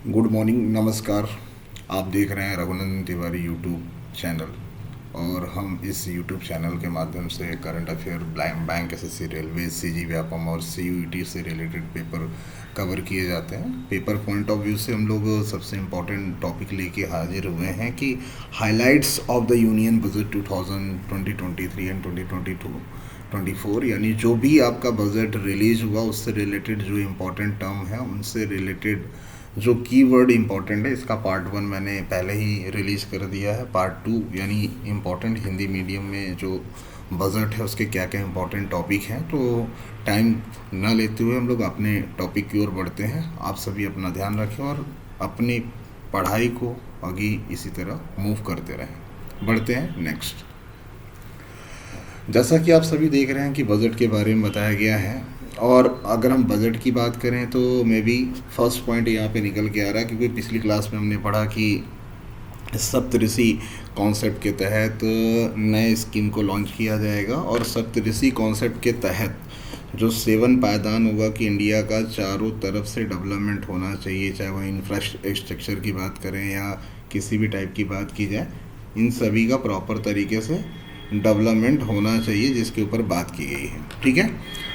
Good morning, नमस्कार। आप देख रहे हैं रघुनंदन तिवारी यूट्यूब चैनल। और हम इस यूट्यूब चैनल के माध्यम से current affair, bank SSC, railway, CG Vyapam और सीयूईटी से रिलेटेड पेपर कवर किए जाते हैं। पेपर पॉइंट ऑफ व्यू से हम लोग सबसे इम्पोर्टेंट टॉपिक लेके हाजिर हुए हैं कि highlights of the union budget 2023 and 2022-24, यानी जो भी आपका बजट रिलीज हुआ उससे रिलेटेड जो इम्पोर्टेंट टर्म है उनसे रिलेटेड जो कीवर्ड इम्पोर्टेंट है। इसका पार्ट 1 मैंने पहले ही रिलीज़ कर दिया है। पार्ट 2 यानी इम्पोर्टेंट हिंदी मीडियम में जो बजट है उसके क्या क्या इम्पोर्टेंट टॉपिक हैं। तो टाइम ना लेते हुए हम लोग अपने टॉपिक की ओर बढ़ते हैं। आप सभी अपना ध्यान रखें और अपनी पढ़ाई को आगे इसी तरह मूव करते रहें। बढ़ते हैं नेक्स्ट। जैसा कि आप सभी देख रहे हैं कि बजट के बारे में बताया गया है, और अगर हम बजट की बात करें तो मे बी फर्स्ट पॉइंट यहाँ पे निकल के आ रहा है, क्योंकि पिछली क्लास में हमने पढ़ा कि सप्तऋषि कॉन्सेप्ट के तहत नए स्कीम को लॉन्च किया जाएगा। और सप्तऋषि कॉन्सेप्ट के तहत जो 7 पायदान होगा कि इंडिया का चारों तरफ से डेवलपमेंट होना चाहिए, चाहे वह इंफ्रास्ट्रक्चर की बात करें या किसी भी टाइप की बात की जाए, इन सभी का प्रॉपर तरीके से डेवलपमेंट होना चाहिए, जिसके ऊपर बात की गई है। ठीक है,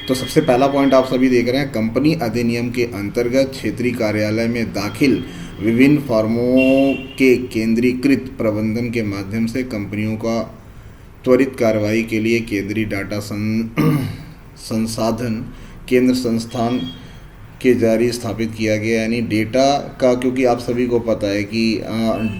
तो सबसे पहला पॉइंट आप सभी देख रहे हैं, कंपनी अधिनियम के अंतर्गत क्षेत्रीय कार्यालय में दाखिल विभिन्न फर्मों के केंद्रीकृत प्रबंधन के माध्यम से कंपनियों का त्वरित कार्रवाई के लिए केंद्रीय डाटा संसाधन केंद्र संस्थान के जारी स्थापित किया गया। यानी डेटा का, क्योंकि आप सभी को पता है कि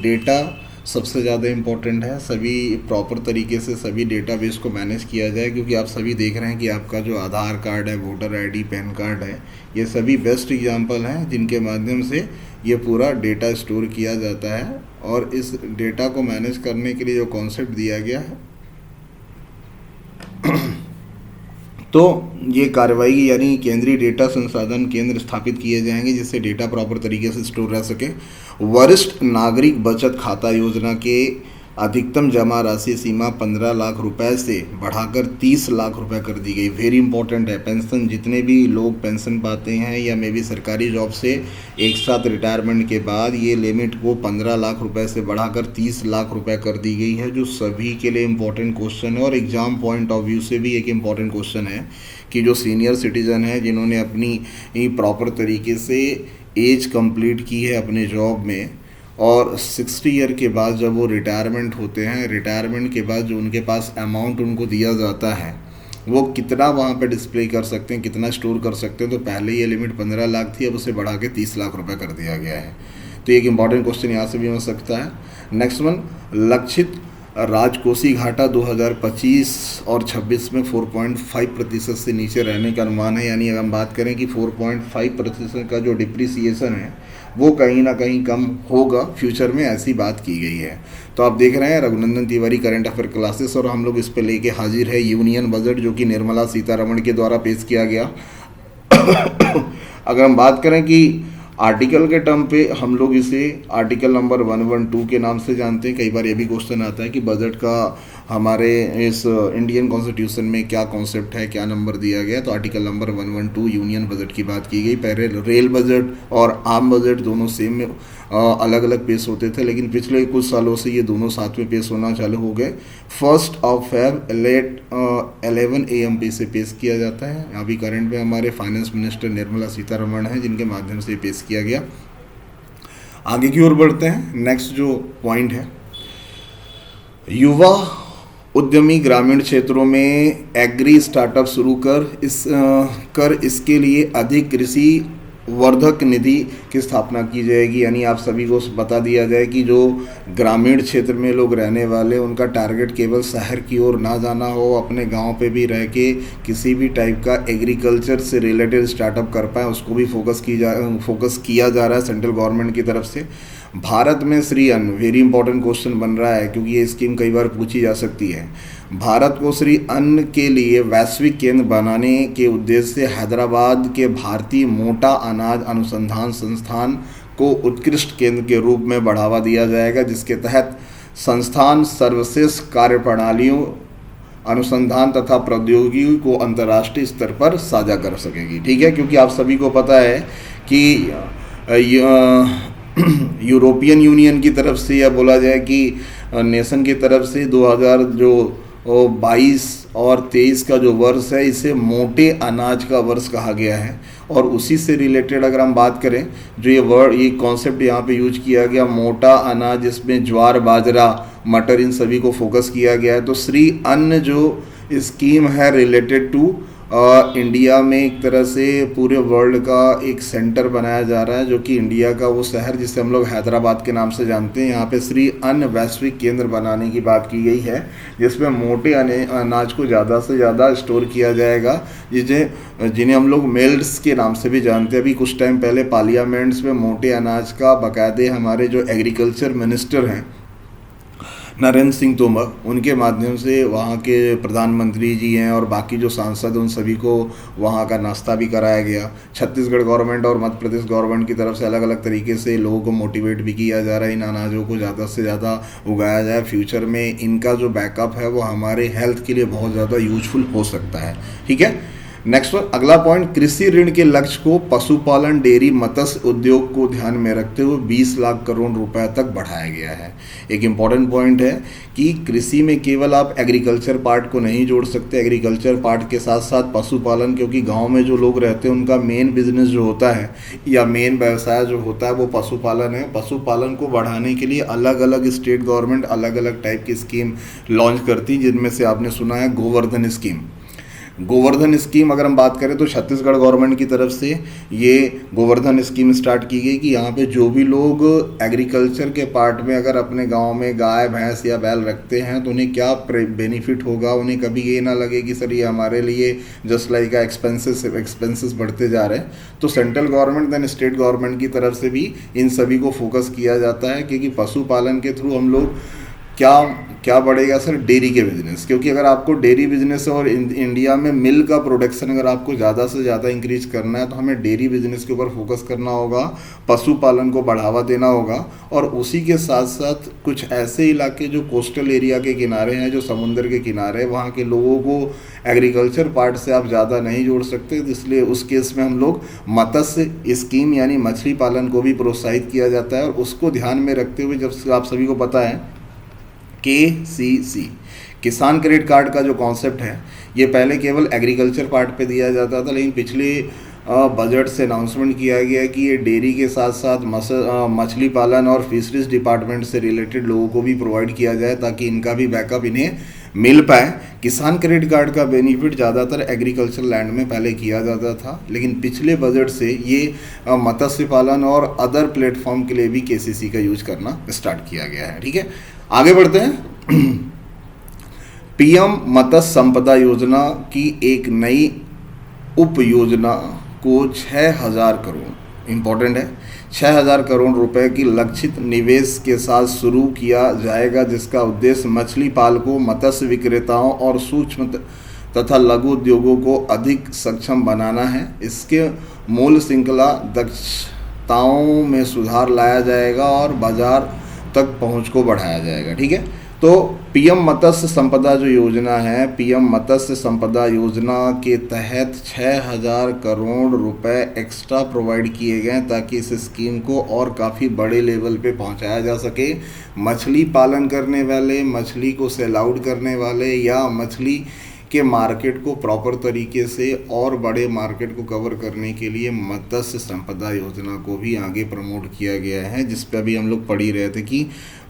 डेटा सबसे ज़्यादा इम्पोर्टेंट है, सभी प्रॉपर तरीके से सभी डेटाबेस को मैनेज किया जाए। क्योंकि आप सभी देख रहे हैं कि आपका जो आधार कार्ड है, वोटर आईडी, पैन कार्ड है, ये सभी बेस्ट एग्जांपल हैं जिनके माध्यम से ये पूरा डेटा स्टोर किया जाता है। और इस डेटा को मैनेज करने के लिए जो कॉन्सेप्ट दिया गया है तो ये कार्रवाई यानी केंद्रीय डेटा संसाधन केंद्र स्थापित किए जाएंगे, जिससे डेटा प्रॉपर तरीके से स्टोर रह सके। वरिष्ठ नागरिक बचत खाता योजना के अधिकतम जमा राशि सीमा 15 लाख रुपए से बढ़ाकर 30 लाख रुपए कर दी गई। वेरी इंपॉर्टेंट है। पेंशन, जितने भी लोग पेंशन पाते हैं या मे बी सरकारी जॉब से एक साथ रिटायरमेंट के बाद, ये लिमिट को 15 लाख रुपए से बढ़ाकर 30 लाख रुपए कर दी गई है, जो सभी के लिए इम्पोर्टेंट क्वेश्चन है। और एग्ज़ाम पॉइंट ऑफ व्यू से भी एक इम्पॉर्टेंट क्वेश्चन है कि जो सीनियर सिटीज़न है जिन्होंने अपनी प्रॉपर तरीके से एज कंप्लीट की है अपने जॉब में, और 60 ईयर के बाद जब वो रिटायरमेंट होते हैं, रिटायरमेंट के बाद जो उनके पास अमाउंट उनको दिया जाता है वो कितना वहाँ पे डिस्प्ले कर सकते हैं, कितना स्टोर कर सकते हैं। तो पहले ये लिमिट 15 लाख थी, अब उसे बढ़ा के 30 लाख रुपए कर दिया गया है। तो एक इम्पॉर्टेंट क्वेश्चन यहाँ से भी हो सकता है। नेक्स्ट वन, लक्षित राजकोषीय घाटा 2025 और 26 में 4.5% से नीचे रहने का अनुमान है। यानी अगर हम बात करें कि 4.5% का जो डिप्रिसिएशन है वो कहीं ना कहीं कम होगा फ्यूचर में, ऐसी बात की गई है। तो आप देख रहे हैं Raghunandan Tiwari current affair classes, और हम लोग इस पे लेके हाजिर है यूनियन बजट, जो कि निर्मला सीतारमण के द्वारा पेश किया गया। अगर हम बात करें कि आर्टिकल के टर्म पे, हम लोग इसे आर्टिकल नंबर 112 के नाम से जानते हैं। कई बार ये भी क्वेश्चन आता है कि बजट का हमारे इस इंडियन कॉन्स्टिट्यूशन में क्या कॉन्सेप्ट है, क्या नंबर दिया गया। तो आर्टिकल नंबर 112 यूनियन बजट की बात की गई। पहले रेल बजट और आम बजट दोनों सेम में अलग अलग पेश होते थे, लेकिन पिछले कुछ सालों से ये दोनों साथ में पेश होना चालू हो गए। 1 Feb लेट 11 AM पे इसे पेश किया जाता है। अभी करंट में हमारे फाइनेंस मिनिस्टर निर्मला सीतारमण हैं, जिनके माध्यम से पेश किया गया। आगे की ओर बढ़ते हैं। नेक्स्ट जो पॉइंट है, युवा उद्यमी ग्रामीण क्षेत्रों में एग्री स्टार्टअप शुरू कर इसके लिए अधिक कृषि वर्धक निधि की स्थापना की जाएगी। यानी आप सभी को बता दिया जाए कि जो ग्रामीण क्षेत्र में लोग रहने वाले, उनका टारगेट केवल शहर की ओर ना जाना हो, अपने गांव पे भी रह के किसी भी टाइप का एग्रीकल्चर से रिलेटेड स्टार्टअप कर पाए, उसको भी फोकस किया जा रहा है सेंट्रल गवर्नमेंट की तरफ से। भारत में श्री अन्न, वेरी इंपॉर्टेंट क्वेश्चन बन रहा है क्योंकि ये स्कीम कई बार पूछी जा सकती है। भारत को श्री अन्न के लिए वैश्विक केंद्र बनाने के उद्देश्य से हैदराबाद के भारतीय मोटा अनाज अनुसंधान संस्थान को उत्कृष्ट केंद्र के रूप में बढ़ावा दिया जाएगा, जिसके तहत संस्थान सर्वश्रेष्ठ कार्यप्रणालियों, अनुसंधान तथा प्रौद्योगिकी को अंतर्राष्ट्रीय स्तर पर साझा कर सकेगी। ठीक है, क्योंकि आप सभी को पता है कि यूरोपियन यूनियन की तरफ से या बोला जाए कि नेशन की तरफ से 2000 जो 22 और 23 का जो वर्ष है इसे मोटे अनाज का वर्ष कहा गया है। और उसी से रिलेटेड अगर हम बात करें, जो ये कॉन्सेप्ट यहाँ पे यूज किया गया मोटा अनाज, इसमें ज्वार बाजरा मटर इन सभी को फोकस किया गया है। तो श्री अन्न जो स्कीम है रिलेटेड टू इंडिया में एक तरह से पूरे वर्ल्ड का एक सेंटर बनाया जा रहा है, जो कि इंडिया का वो शहर जिसे हम लोग हैदराबाद के नाम से जानते हैं, यहाँ पे श्री अन्न वैश्विक केंद्र बनाने की बात की गई है, जिसमें मोटे अनाज को ज़्यादा से ज़्यादा स्टोर किया जाएगा, जिन्हें हम लोग मिल्स के नाम से भी जानते हैं। अभी कुछ टाइम पहले पार्लियामेंट्स में मोटे अनाज का बाकायदे हमारे जो एग्रीकल्चर मिनिस्टर हैं नरेंद्र सिंह तोमर, उनके माध्यम से वहाँ के प्रधानमंत्री जी हैं और बाकी जो सांसद उन सभी को वहाँ का नाश्ता भी कराया गया। छत्तीसगढ़ गवर्नमेंट और मध्य प्रदेश गवर्नमेंट की तरफ से अलग अलग तरीके से लोगों को मोटिवेट भी किया जा रहा है इन अनाजों को ज़्यादा से ज़्यादा उगाया जाए। फ्यूचर में इनका जो बैकअप है वो हमारे हेल्थ के लिए बहुत ज़्यादा यूजफुल हो सकता है। ठीक है, नेक्स्ट वन, अगला पॉइंट, कृषि ऋण के लक्ष्य को पशुपालन डेयरी मत्स्य उद्योग को ध्यान में रखते हुए 20 लाख करोड़ रुपए तक बढ़ाया गया है। एक इम्पॉर्टेंट पॉइंट है कि कृषि में केवल आप एग्रीकल्चर पार्ट को नहीं जोड़ सकते, एग्रीकल्चर पार्ट के साथ साथ पशुपालन, क्योंकि गांव में जो लोग रहते हैं उनका मेन बिजनेस जो होता है या मेन व्यवसाय जो होता है वो पशुपालन है। पशुपालन को बढ़ाने के लिए अलग अलग स्टेट गवर्नमेंट अलग अलग टाइप की स्कीम लॉन्च करती, जिनमें से आपने सुना है गोवर्धन स्कीम। गोवर्धन स्कीम अगर हम बात करें तो छत्तीसगढ़ गवर्नमेंट की तरफ से ये गोवर्धन स्कीम स्टार्ट की गई कि यहाँ पे जो भी लोग एग्रीकल्चर के पार्ट में अगर अपने गांव में गाय भैंस या बैल रखते हैं तो उन्हें क्या बेनिफिट होगा। उन्हें कभी ये ना लगे कि सर ये हमारे लिए जस्ट लाइक एक्सपेंसेस बढ़ते जा रहे हैं। तो central government then state government की तरफ से भी इन सभी को फोकस किया जाता है, क्योंकि पशुपालन के थ्रू हम लोग क्या बढ़ेगा सर, डेयरी के बिजनेस। क्योंकि अगर आपको डेयरी बिजनेस और इंडिया में मिल्क का प्रोडक्शन अगर आपको ज़्यादा से ज़्यादा इंक्रीज करना है तो हमें डेयरी बिजनेस के ऊपर फोकस करना होगा, पशुपालन को बढ़ावा देना होगा। और उसी के साथ साथ कुछ ऐसे इलाके जो कोस्टल एरिया के किनारे हैं, जो समुद्र के किनारे, वहाँ के लोगों को एग्रीकल्चर पार्ट से आप ज़्यादा नहीं जोड़ सकते, इसलिए उस केस में हम लोग मत्स्य स्कीम यानी मछली पालन को भी प्रोत्साहित किया जाता है। और उसको ध्यान में रखते हुए, जब आप सभी को पता है KCC किसान क्रेडिट कार्ड का जो कॉन्सेप्ट है ये पहले केवल एग्रीकल्चर पार्ट पे दिया जाता था, लेकिन पिछले बजट से अनाउंसमेंट किया गया कि ये डेयरी के साथ साथ मछली पालन और फिशरीज डिपार्टमेंट से रिलेटेड लोगों को भी प्रोवाइड किया जाए, ताकि इनका भी बैकअप इन्हें मिल पाए। किसान क्रेडिट कार्ड का बेनिफिट ज़्यादातर एग्रीकल्चर लैंड में पहले किया जाता था, लेकिन पिछले बजट से ये मत्स्य पालन और अदर प्लेटफॉर्म के लिए भी KCC का यूज करना स्टार्ट किया गया है। ठीक है, आगे बढ़ते हैं। PM मत्स्य संपदा योजना की एक नई उप योजना को 6000 करोड़, इम्पोर्टेंट है, 6000 करोड़ रुपए की लक्षित निवेश के साथ शुरू किया जाएगा, जिसका उद्देश्य मछली पालकों, मत्स्य विक्रेताओं और सूक्ष्म तथा लघु उद्योगों को अधिक सक्षम बनाना है। इसके मूल श्रृंखला दक्षताओं में सुधार लाया जाएगा और बाजार तक पहुंच को बढ़ाया जाएगा। ठीक है, तो PM मत्स्य संपदा जो योजना है, PM मत्स्य संपदा योजना के तहत 6000 करोड़ रुपए एक्स्ट्रा प्रोवाइड किए गए ताकि इस स्कीम को और काफ़ी बड़े लेवल पे पहुंचाया जा सके। मछली पालन करने वाले, मछली को सेल आउट करने वाले या मछली के मार्केट को प्रॉपर तरीके से और बड़े मार्केट को कवर करने के लिए मत्स्य संपदा योजना को भी आगे प्रमोट किया गया है, जिस पे अभी हम लोग पढ़ ही रहे थे कि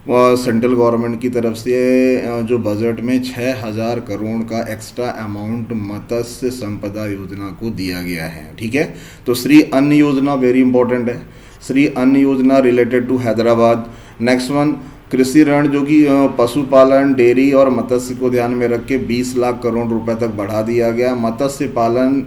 सेंट्रल गवर्नमेंट की तरफ से जो बजट में 6000 करोड़ का एक्स्ट्रा अमाउंट मत्स्य संपदा योजना को दिया गया है। ठीक है, तो श्री अन्न योजना वेरी इंपॉर्टेंट है, श्री अन्न योजना related to Hyderabad. Next one, कृषि ऋण जो कि पशुपालन, डेयरी और मत्स्य को ध्यान में रख के 20 लाख करोड़ रुपए तक बढ़ा दिया गया। मत्स्य पालन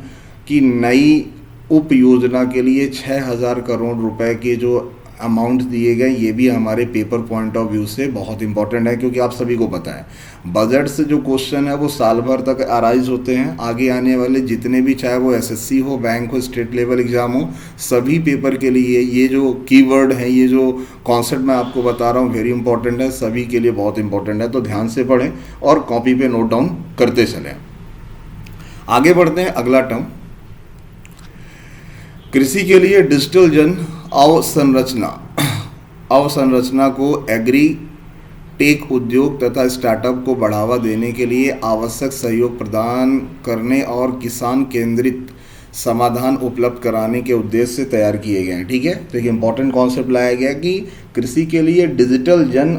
की नई उप योजना के लिए 6000 करोड़ रुपए के जो अमाउंट दिए गए, ये भी हमारे पेपर पॉइंट ऑफ व्यू से बहुत इंपॉर्टेंट है, क्योंकि आप सभी को पता है बजट से जो क्वेश्चन है वो साल भर तक अराइज होते हैं। आगे आने वाले जितने भी, चाहे वो SSC हो, बैंक हो, स्टेट लेवल एग्जाम हो, सभी पेपर के लिए ये जो कीवर्ड है, ये जो कॉन्सेप्ट मैं आपको बता रहा हूँ वेरी इंपॉर्टेंट है, सभी के लिए बहुत इंपॉर्टेंट है। तो ध्यान से पढ़ें और कॉपी पे नोट डाउन करते चलें। आगे बढ़ते हैं, अगला टर्म, कृषि के लिए डिजिटल जन अवसंरचना। अवसंरचना को एग्री टेक उद्योग तथा स्टार्टअप को बढ़ावा देने के लिए आवश्यक सहयोग प्रदान करने और किसान केंद्रित समाधान उपलब्ध कराने के उद्देश्य से तैयार किए गए हैं। ठीक है, तो एक इम्पॉर्टेंट कॉन्सेप्ट लाया गया कि कृषि के लिए डिजिटल जन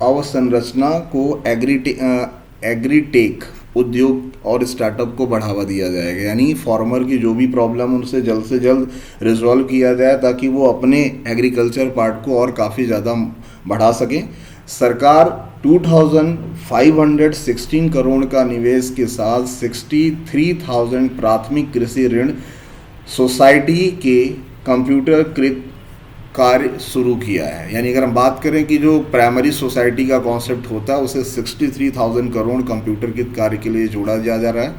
अवसंरचना को एग्रीटेक उद्योग और स्टार्टअप को बढ़ावा दिया जाएगा, यानी फार्मर की जो भी प्रॉब्लम उनसे जल्द से जल्द रिजॉल्व किया जाए ताकि वो अपने एग्रीकल्चर पार्ट को और काफ़ी ज़्यादा बढ़ा सकें। सरकार 2516 करोड़ का निवेश के साथ 63,000 प्राथमिक कृषि ऋण सोसाइटी के कंप्यूटरकृत कार्य शुरू किया है। यानी अगर हम बात करें कि जो प्राइमरी सोसाइटी का कॉन्सेप्ट होता है उसे 63,000 करोड़ कंप्यूटरकृत कार्य के लिए जोड़ा जा रहा है।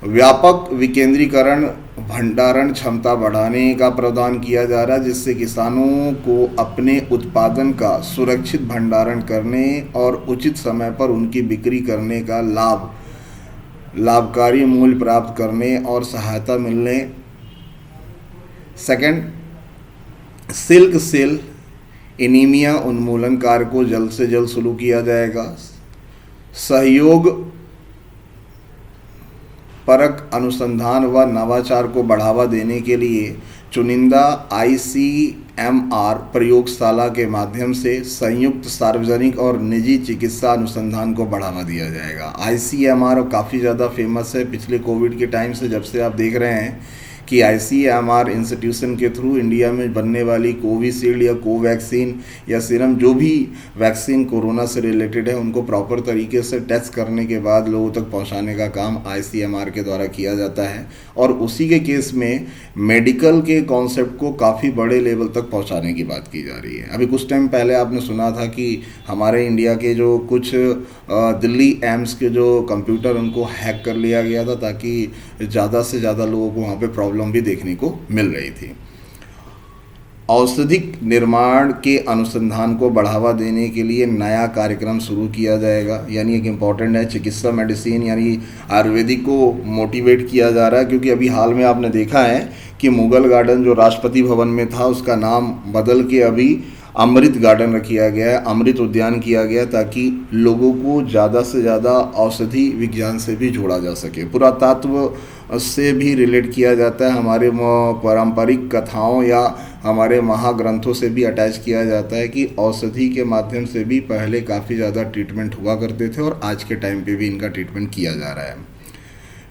व्यापक विकेंद्रीकरण भंडारण क्षमता बढ़ाने का प्रावधान किया जा रहा है, जिससे किसानों को अपने उत्पादन का सुरक्षित भंडारण करने और उचित समय पर उनकी बिक्री करने का लाभकारी मूल्य प्राप्त करने और सहायता मिलने। सेकंड, सिल्क सेल एनीमिया उन्मूलन कार्य को जल्द से जल्द शुरू किया जाएगा। सहयोग परक अनुसंधान व नवाचार को बढ़ावा देने के लिए चुनिंदा ICMR प्रयोगशाला के माध्यम से संयुक्त सार्वजनिक और निजी चिकित्सा अनुसंधान को बढ़ावा दिया जाएगा। ICMR काफ़ी ज़्यादा फेमस है पिछले कोविड के टाइम से, जब से आप देख रहे हैं कि ICMR इंस्टीट्यूशन के थ्रू इंडिया में बनने वाली कोविशील्ड या कोवैक्सीन या सीरम जो भी वैक्सीन कोरोना से रिलेटेड है उनको प्रॉपर तरीके से टेस्ट करने के बाद लोगों तक पहुंचाने का काम ICMR के द्वारा किया जाता है। और उसी के केस में मेडिकल के कॉन्सेप्ट को काफ़ी बड़े लेवल तक पहुंचाने की बात की जा रही है। अभी कुछ टाइम पहले आपने सुना था कि हमारे इंडिया के जो कुछ दिल्ली एम्स के जो कंप्यूटर उनको हैक कर लिया गया था ताकि ज़्यादा से ज़्यादा लोगों को वहाँ पे प्रॉब्लम भी देखने को मिल रही थी। औषधिक निर्माण के अनुसंधान को बढ़ावा देने के लिए नया कार्यक्रम शुरू किया जाएगा, यानी एक इम्पॉर्टेंट है चिकित्सा मेडिसिन यानी आयुर्वेदिक को मोटिवेट किया जा रहा है। क्योंकि अभी हाल में आपने देखा है कि मुगल गार्डन जो राष्ट्रपति भवन में था उसका नाम बदल के अभी अमृत गार्डन किया गया है, अमृत उद्यान किया गया, ताकि लोगों को ज़्यादा से ज़्यादा औषधि विज्ञान से भी जोड़ा जा सके। पुरातत्व से भी रिलेट किया जाता है, हमारे पारंपरिक कथाओं या हमारे महाग्रंथों से भी अटैच किया जाता है कि औषधि के माध्यम से भी पहले काफ़ी ज़्यादा ट्रीटमेंट हुआ करते थे और आज के टाइम पे भी इनका ट्रीटमेंट किया जा रहा है।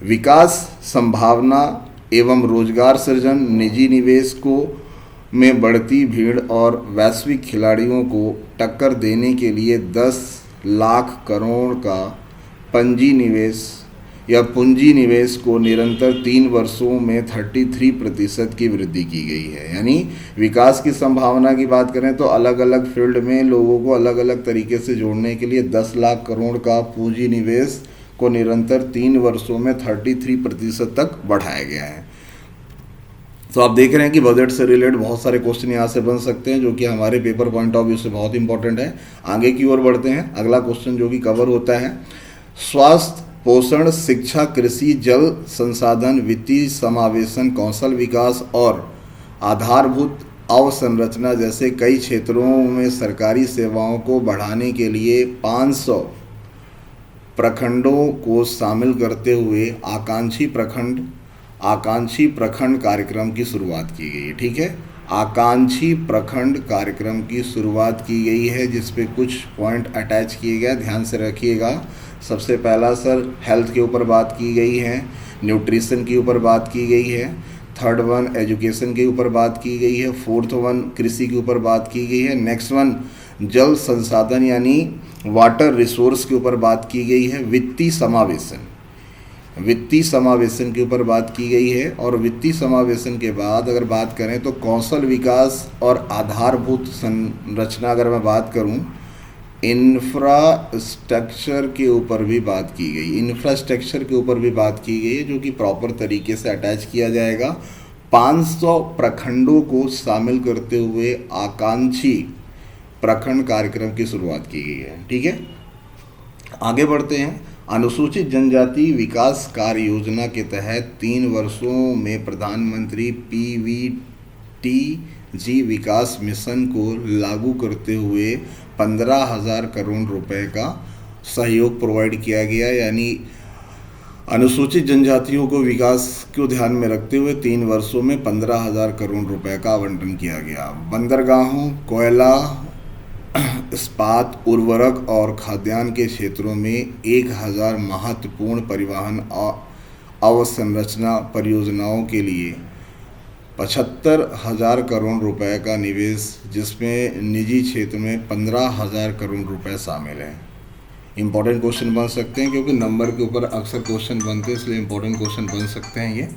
विकास संभावना एवं रोजगार सृजन, निजी निवेश को में बढ़ती भीड़ और वैश्विक खिलाड़ियों को टक्कर देने के लिए 10 लाख करोड़ का पूंजी निवेश को निरंतर 3 वर्षों में 33% की वृद्धि की गई है। यानी विकास की संभावना की बात करें तो अलग अलग फील्ड में लोगों को अलग अलग तरीके से जोड़ने के लिए 10 लाख करोड़ का पूंजी निवेश को निरंतर 3 वर्षों में 33% तक बढ़ाया गया है। तो आप देख रहे हैं कि बजट से रिलेटेड बहुत सारे क्वेश्चन यहाँ से बन सकते हैं जो कि हमारे पेपर पॉइंट ऑफ व्यू से बहुत इंपॉर्टेंट है। आगे की ओर बढ़ते हैं। अगला क्वेश्चन जो कि कवर होता है स्वास्थ्य, पोषण, शिक्षा, कृषि, जल संसाधन, वित्तीय समावेशन, कौशल विकास और आधारभूत अवसंरचना जैसे कई क्षेत्रों में सरकारी सेवाओं को बढ़ाने के लिए 500 प्रखंडों को शामिल करते हुए आकांक्षी प्रखंड कार्यक्रम की शुरुआत की गई है। ठीक है, आकांक्षी प्रखंड कार्यक्रम की शुरुआत की गई है जिस पे कुछ पॉइंट अटैच किए गए, ध्यान से रखिएगा। सबसे पहला सर हेल्थ के ऊपर बात की गई है, न्यूट्रिशन के ऊपर बात की गई है, थर्ड वन एजुकेशन के ऊपर बात की गई है, फोर्थ वन कृषि के ऊपर बात की गई है, नेक्स्ट वन जल संसाधन यानी वाटर रिसोर्स के ऊपर बात की गई है, वित्तीय समावेशन के ऊपर बात की गई है। और वित्तीय समावेशन के बाद अगर बात करें तो कौशल विकास और आधारभूत संरचना अगर मैं बात करूं, इंफ्रास्ट्रक्चर के ऊपर भी बात की गई है जो कि प्रॉपर तरीके से अटैच किया जाएगा। 500 प्रखंडों को शामिल करते हुए आकांक्षी प्रखंड कार्यक्रम की शुरुआत की गई है। ठीक है, आगे बढ़ते हैं। अनुसूचित जनजाति विकास कार्य योजना के तहत 3 वर्षों में प्रधानमंत्री जी विकास मिशन को लागू करते हुए 15,000 करोड़ रुपए का सहयोग प्रोवाइड किया गया। यानी अनुसूचित जनजातियों को विकास को ध्यान में रखते हुए 3 वर्षों में 15,000 करोड़ रुपए का आवंटन किया गया। बंदरगाहों, कोयला, इस्पात, उर्वरक और खाद्यान्न के क्षेत्रों में 1,000 महत्वपूर्ण परिवहन अवसंरचना परियोजनाओं के लिए 75,000 करोड़ रुपए का निवेश, जिसमें निजी क्षेत्र में 15,000 करोड़ रुपए शामिल हैं। इंपॉर्टेंट क्वेश्चन बन सकते हैं, क्योंकि नंबर के ऊपर अक्सर क्वेश्चन बनते हैं, इसलिए इंपॉर्टेंट क्वेश्चन बन सकते हैं ये।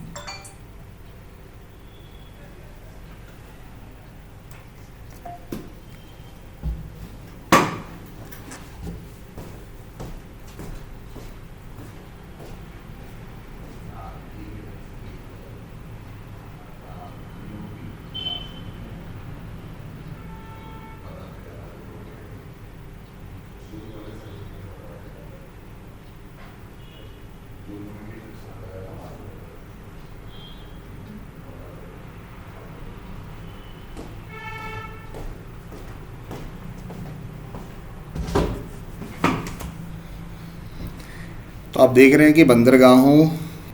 तो आप देख रहे हैं कि बंदरगाहों,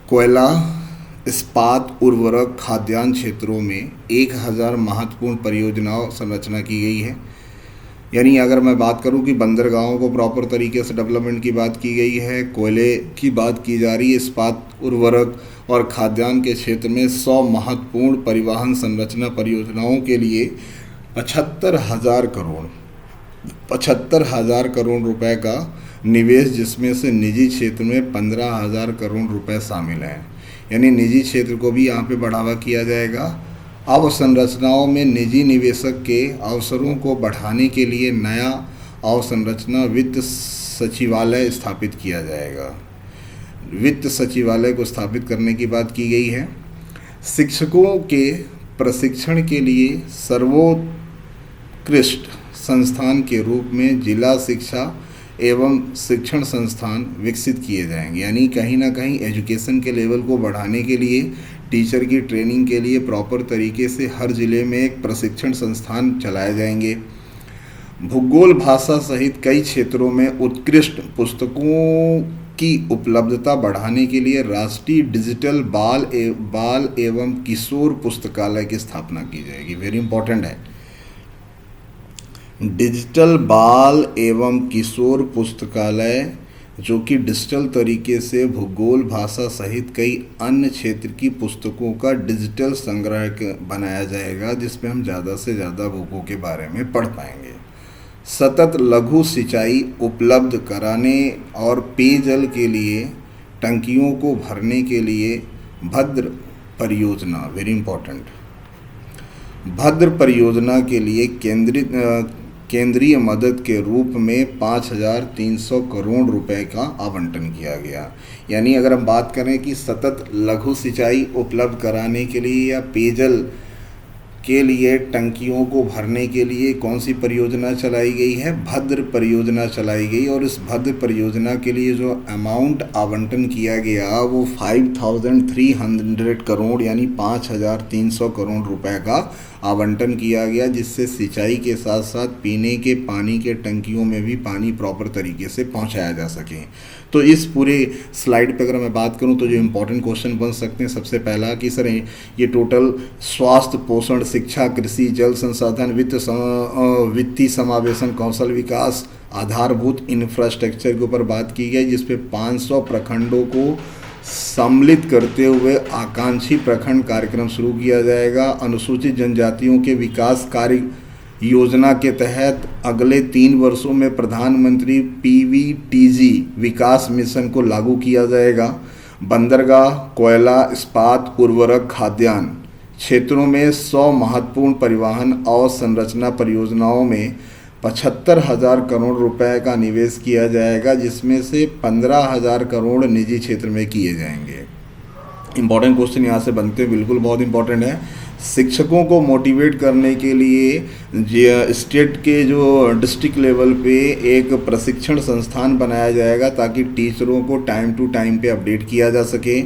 कोयला, इस्पात, उर्वरक, खाद्यान्न क्षेत्रों में 1,000 महत्वपूर्ण परियोजनाओं संरचना की गई है। यानी अगर मैं बात करूं कि बंदरगाहों को प्रॉपर तरीके से डेवलपमेंट की बात की गई है, कोयले की बात की जा रही है, इस्पात, उर्वरक और खाद्यान्न के क्षेत्र में 100 महत्वपूर्ण परिवहन संरचना परियोजनाओं के लिए 75,000 करोड़ रुपए का निवेश, जिसमें से निजी क्षेत्र में 15,000 करोड़ रुपए शामिल हैं। यानी निजी क्षेत्र को भी यहाँ पे बढ़ावा किया जाएगा। अवसंरचनाओं में निजी निवेशक के अवसरों को बढ़ाने के लिए नया अवसंरचना वित्त सचिवालय स्थापित किया जाएगा। वित्त सचिवालय को स्थापित करने की बात की गई है। शिक्षकों के प्रशिक्षण के लिए सर्वोत्कृष्ट संस्थान के रूप में जिला शिक्षा एवं शिक्षण संस्थान विकसित किए जाएंगे। यानी कहीं ना कहीं एजुकेशन के लेवल को बढ़ाने के लिए, टीचर की ट्रेनिंग के लिए प्रॉपर तरीके से हर ज़िले में एक प्रशिक्षण संस्थान चलाए जाएंगे। भूगोल, भाषा सहित कई क्षेत्रों में उत्कृष्ट पुस्तकों की उपलब्धता बढ़ाने के लिए राष्ट्रीय डिजिटल बाल एवं किशोर पुस्तकालय की स्थापना की जाएगी। वेरी इंपॉर्टेंट है। डिजिटल बाल एवं किशोर पुस्तकालय, जो कि डिजिटल तरीके से भूगोल, भाषा सहित कई अन्य क्षेत्र की पुस्तकों का डिजिटल संग्रह बनाया जाएगा, जिसमें हम ज़्यादा से ज़्यादा बुकों के बारे में पढ़ पाएंगे। सतत लघु सिंचाई उपलब्ध कराने और पेयजल के लिए टंकियों को भरने के लिए भद्र परियोजना, वेरी इंपॉर्टेंट, भद्र परियोजना के लिए केंद्रीय मदद के रूप में 5,300 करोड़ रुपए का आवंटन किया गया। यानी अगर हम बात करें कि सतत लघु सिंचाई उपलब्ध कराने के लिए या पेयजल के लिए टंकियों को भरने के लिए कौन सी परियोजना चलाई गई है? भद्र परियोजना चलाई गई। और इस भद्र परियोजना के लिए जो अमाउंट आवंटन किया गया वो 5,300 करोड़ यानी 5,300 करोड़ रुपए का आवंटन किया गया, जिससे सिंचाई के साथ साथ पीने के पानी के टंकियों में भी पानी प्रॉपर तरीके से पहुंचाया जा सके। तो इस पूरे स्लाइड पे अगर मैं बात करूं तो जो इम्पोर्टेंट क्वेश्चन बन सकते हैं, सबसे पहला कि सर ये टोटल स्वास्थ्य, पोषण, शिक्षा, कृषि, जल संसाधन, वित्तीय समावेशन, कौशल विकास, आधारभूत इंफ्रास्ट्रक्चर के ऊपर बात की गई, जिसपे 500 प्रखंडों को सम्मिलित करते हुए आकांक्षी प्रखंड कार्यक्रम शुरू किया जाएगा। अनुसूचित जनजातियों के विकास कार्य योजना के तहत अगले 3 वर्षों में प्रधानमंत्री PVTG विकास मिशन को लागू किया जाएगा। बंदरगाह, कोयला, इस्पात, उर्वरक, खाद्यान्न क्षेत्रों में 100 महत्वपूर्ण परिवहन अवसंरचना परियोजनाओं में 75,000 करोड़ रुपए का निवेश किया जाएगा, जिसमें से 15,000 करोड़ निजी क्षेत्र में किए जाएंगे। इंपॉर्टेंट क्वेश्चन यहाँ से बनते हैं, बिल्कुल बहुत इंपॉर्टेंट है। शिक्षकों को मोटिवेट करने के लिए स्टेट के जो डिस्ट्रिक्ट लेवल पे एक प्रशिक्षण संस्थान बनाया जाएगा ताकि टीचरों को टाइम टू टाइम पे अपडेट किया जा सके।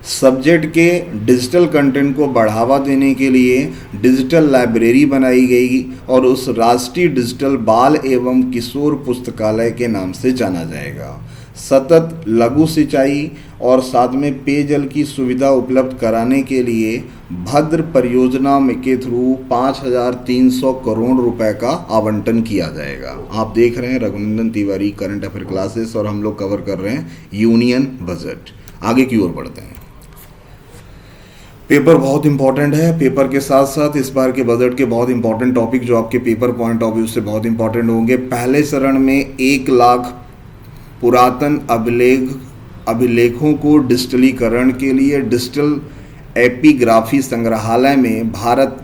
सब्जेक्ट के डिजिटल कंटेंट को बढ़ावा देने के लिए डिजिटल लाइब्रेरी बनाई गई और उस राष्ट्रीय डिजिटल बाल एवं किशोर पुस्तकालय के नाम से जाना जाएगा। सतत लघु सिंचाई और साथ में पेयजल की सुविधा उपलब्ध कराने के लिए भद्र परियोजना के थ्रू 5,300 करोड़ रुपए का आवंटन किया जाएगा। आप देख रहे हैं Raghunandan Tiwari current affair classes और हम लोग कवर कर रहे हैं यूनियन बजट। आगे की ओर बढ़ते हैं। पेपर बहुत इंपॉर्टेंट है। पेपर के साथ साथ इस बार के बजट के बहुत इंपॉर्टेंट टॉपिक जो आपके पेपर पॉइंट ऑफ व्यू से बहुत इंपॉर्टेंट होंगे। पहले चरण में 1 लाख पुरातन अभिलेखों को डिजिटलीकरण के लिए डिजिटल एपिग्राफी संग्रहालय में भारत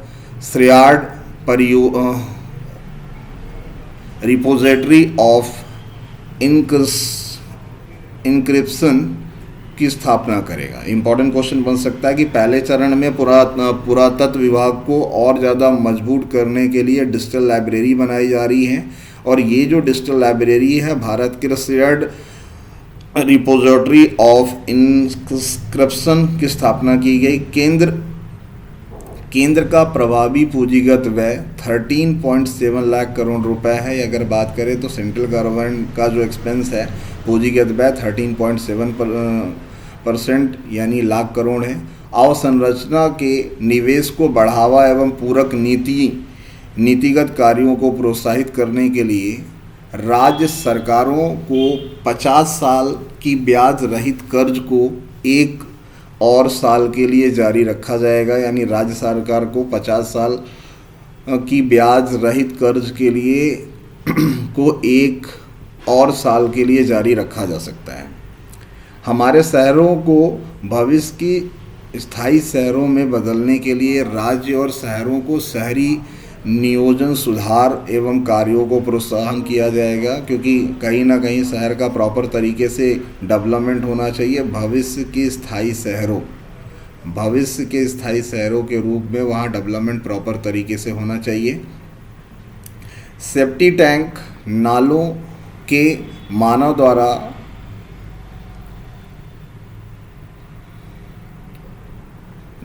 श्रेयार्ड रिपोजिटरी ऑफ इंक्रिप्शन की स्थापना करेगा। इंपॉर्टेंट क्वेश्चन बन सकता है कि पहले चरण में पुरातत्व विभाग को और ज़्यादा मजबूत करने के लिए डिजिटल लाइब्रेरी बनाई जा रही है और ये जो डिजिटल लाइब्रेरी है भारत के श्रेयार्ड रिपोजिटरी ऑफ इंस्क्रिप्शन की स्थापना की गई। केंद्र का प्रभावी पूंजीगत व्यय 13.7 लाख करोड़ रुपए है। अगर बात करें तो सेंट्रल गवर्नमेंट का जो एक्सपेंस है पूंजीगत व्यय 13.7% यानी लाख करोड़ है। अवसंरचना के निवेश को बढ़ावा एवं पूरक नीतिगत कार्यों को प्रोत्साहित करने के लिए राज्य सरकारों को 50 साल की ब्याज रहित कर्ज को 1 और साल के लिए जारी रखा जाएगा। यानी राज्य सरकार को 50 साल की ब्याज रहित कर्ज के लिए को 1 और साल के लिए जारी रखा जा सकता है। हमारे शहरों को भविष्य की स्थायी शहरों में बदलने के लिए राज्य और शहरों को शहरी नियोजन सुधार एवं कार्यों को प्रोत्साहन किया जाएगा, क्योंकि कहीं ना कहीं शहर का प्रॉपर तरीके से डेवलपमेंट होना चाहिए। भविष्य के स्थायी शहरों के रूप में वहाँ डेवलपमेंट प्रॉपर तरीके से होना चाहिए। सेफ्टी टैंक नालों के मानव द्वारा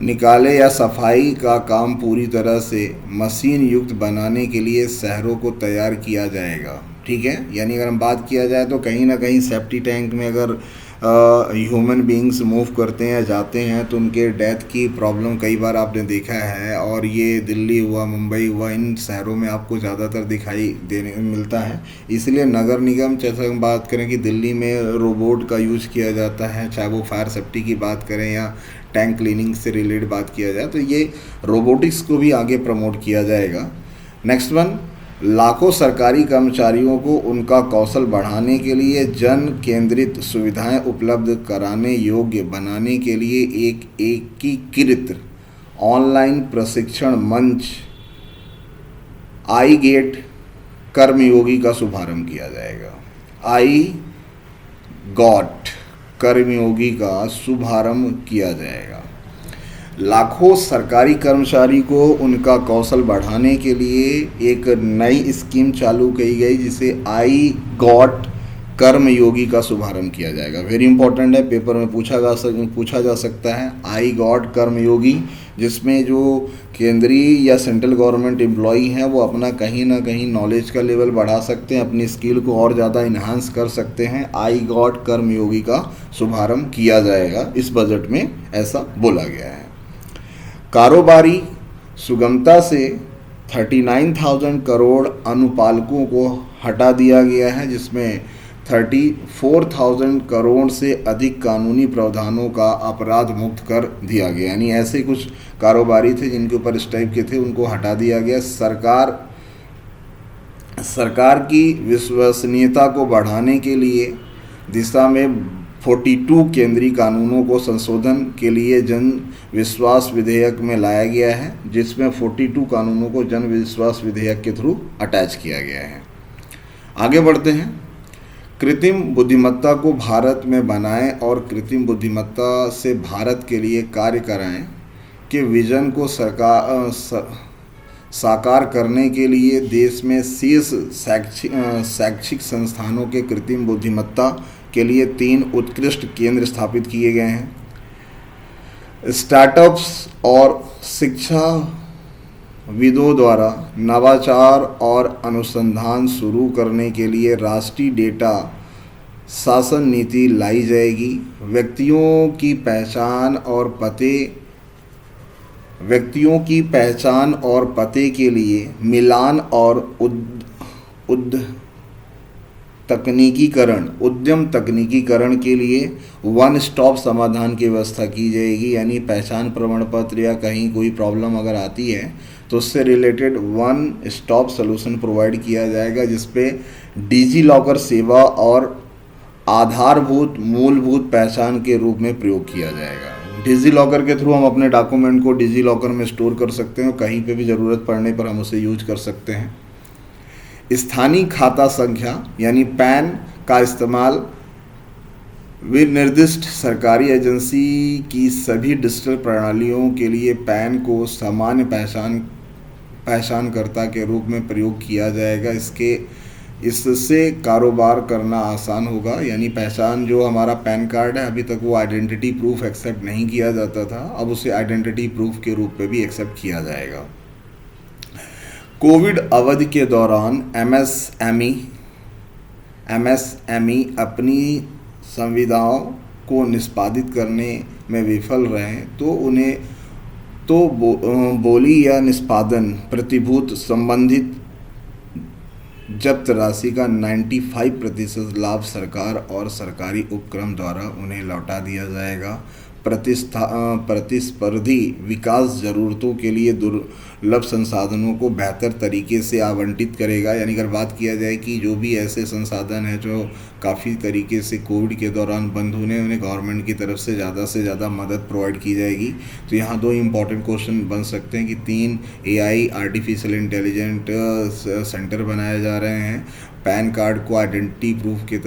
निकाले या सफाई का काम पूरी तरह से मशीन युक्त बनाने के लिए शहरों को तैयार किया जाएगा। ठीक है, यानी अगर हम बात किया जाए तो कहीं ना कहीं सेफ्टी टैंक में अगर ह्यूमन बींग्स मूव करते हैं जाते हैं तो उनके डेथ की प्रॉब्लम कई बार आपने देखा है और ये दिल्ली हुआ, मुंबई हुआ, इन शहरों में आपको ज़्यादातर दिखाई देने मिलता है। इसलिए नगर निगम, जैसा हम बात करें कि दिल्ली में रोबोट का यूज़ किया जाता है, चाहे वो फायर सेफ्टी की बात करें या टैंक क्लीनिंग से रिलेटेड बात किया जाए, तो ये रोबोटिक्स को भी आगे प्रमोट किया जाएगा। नेक्स्ट वन, लाखों सरकारी कर्मचारियों को उनका कौशल बढ़ाने के लिए जन केंद्रित सुविधाएं उपलब्ध कराने योग्य बनाने के लिए एक एकीकृत ऑनलाइन प्रशिक्षण मंच आई गेट कर्मयोगी का शुभारंभ किया जाएगा। आई गॉट कर्मयोगी का शुभारंभ किया जाएगा। लाखों सरकारी कर्मचारी को उनका कौशल बढ़ाने के लिए एक नई स्कीम चालू की गई जिसे आई गॉट कर्मयोगी का शुभारंभ किया जाएगा। वेरी इंपॉर्टेंट है, पेपर में पूछा जा सकता है आई गॉट कर्मयोगी, जिसमें जो केंद्रीय या सेंट्रल गवर्नमेंट एम्प्लॉई हैं वो अपना कहीं ना कहीं नॉलेज का लेवल बढ़ा सकते हैं, अपनी स्किल को और ज़्यादा इन्हांस कर सकते हैं। आई गॉट कर्मयोगी का शुभारंभ किया जाएगा, इस बजट में ऐसा बोला गया है। कारोबारी सुगमता से 39,000 करोड़ अनुपालकों को हटा दिया गया है, जिसमें 34,000 करोड़ से अधिक कानूनी प्रावधानों का अपराध मुक्त कर दिया गया। यानी ऐसे कुछ कारोबारी थे जिनके ऊपर इस टाइप के थे, उनको हटा दिया गया। सरकार की विश्वसनीयता को बढ़ाने के लिए दिशा में 42 केंद्रीय कानूनों को संशोधन के लिए जन विश्वास विधेयक में लाया गया है, जिसमें 42 कानूनों को जन विश्वास विधेयक के थ्रू अटैच किया गया है। आगे बढ़ते हैं। कृत्रिम बुद्धिमत्ता को भारत में बनाएं और कृत्रिम बुद्धिमत्ता से भारत के लिए कार्य कराएं के विजन को साकार करने के लिए देश में शीर्ष शैक्षिक संस्थानों के कृत्रिम बुद्धिमत्ता के लिए 3 उत्कृष्ट केंद्र स्थापित किए गए हैं। स्टार्टअप्स और शिक्षाविदों द्वारा नवाचार और अनुसंधान शुरू करने के लिए राष्ट्रीय डेटा शासन नीति लाई जाएगी। व्यक्तियों की पहचान और पते के लिए मिलान और उद्यम तकनीकीकरण के लिए वन स्टॉप समाधान की व्यवस्था की जाएगी। यानी पहचान प्रमाण पत्र या कहीं कोई प्रॉब्लम अगर आती है तो उससे related one stop solution provide किया जाएगा, जिसपे डिजी लॉकर सेवा और आधारभूत मूलभूत पहचान के रूप में प्रयोग किया जाएगा। डिजी लॉकर के थ्रू हम अपने डॉक्यूमेंट को डिजी लॉकर में स्टोर कर सकते हैं और कहीं पे भी ज़रूरत पड़ने पर हम उसे यूज कर सकते हैं। स्थानीय खाता संख्या यानी पैन का इस्तेमाल विनिर्दिष्ट सरकारी एजेंसी की सभी डिजिटल प्रणालियों के लिए पैन को सामान्य पहचानकर्ता के रूप में प्रयोग किया जाएगा। इससे कारोबार करना आसान होगा। यानी पहचान जो हमारा पैन कार्ड है, अभी तक वो आइडेंटिटी प्रूफ एक्सेप्ट नहीं किया जाता था, अब उसे आइडेंटिटी प्रूफ के रूप में भी एक्सेप्ट किया जाएगा। कोविड अवधि के दौरान एमएसएमई अपनी संविदाओं को निष्पादित करने में विफल रहे तो उन्हें बोली या निष्पादन प्रतिभूत संबंधित जब्त राशि का 95% लाभ सरकार और सरकारी उपक्रम द्वारा उन्हें लौटा दिया जाएगा। प्रतिस्पर्धी विकास ज़रूरतों के लिए दुर्लभ संसाधनों को बेहतर तरीके से आवंटित करेगा। यानी अगर बात किया जाए कि जो भी ऐसे संसाधन हैं जो काफ़ी तरीके से कोविड के दौरान बंद होने, उन्हें गवर्नमेंट की तरफ से ज़्यादा मदद प्रोवाइड की जाएगी। तो यहाँ 2 इम्पॉर्टेंट क्वेश्चन बन सकते हैं कि 3 AI आर्टिफिशियल इंटेलिजेंट सेंटर बनाए जा रहे हैं, पैन कार्ड को आइडेंटिटी प्रूफ की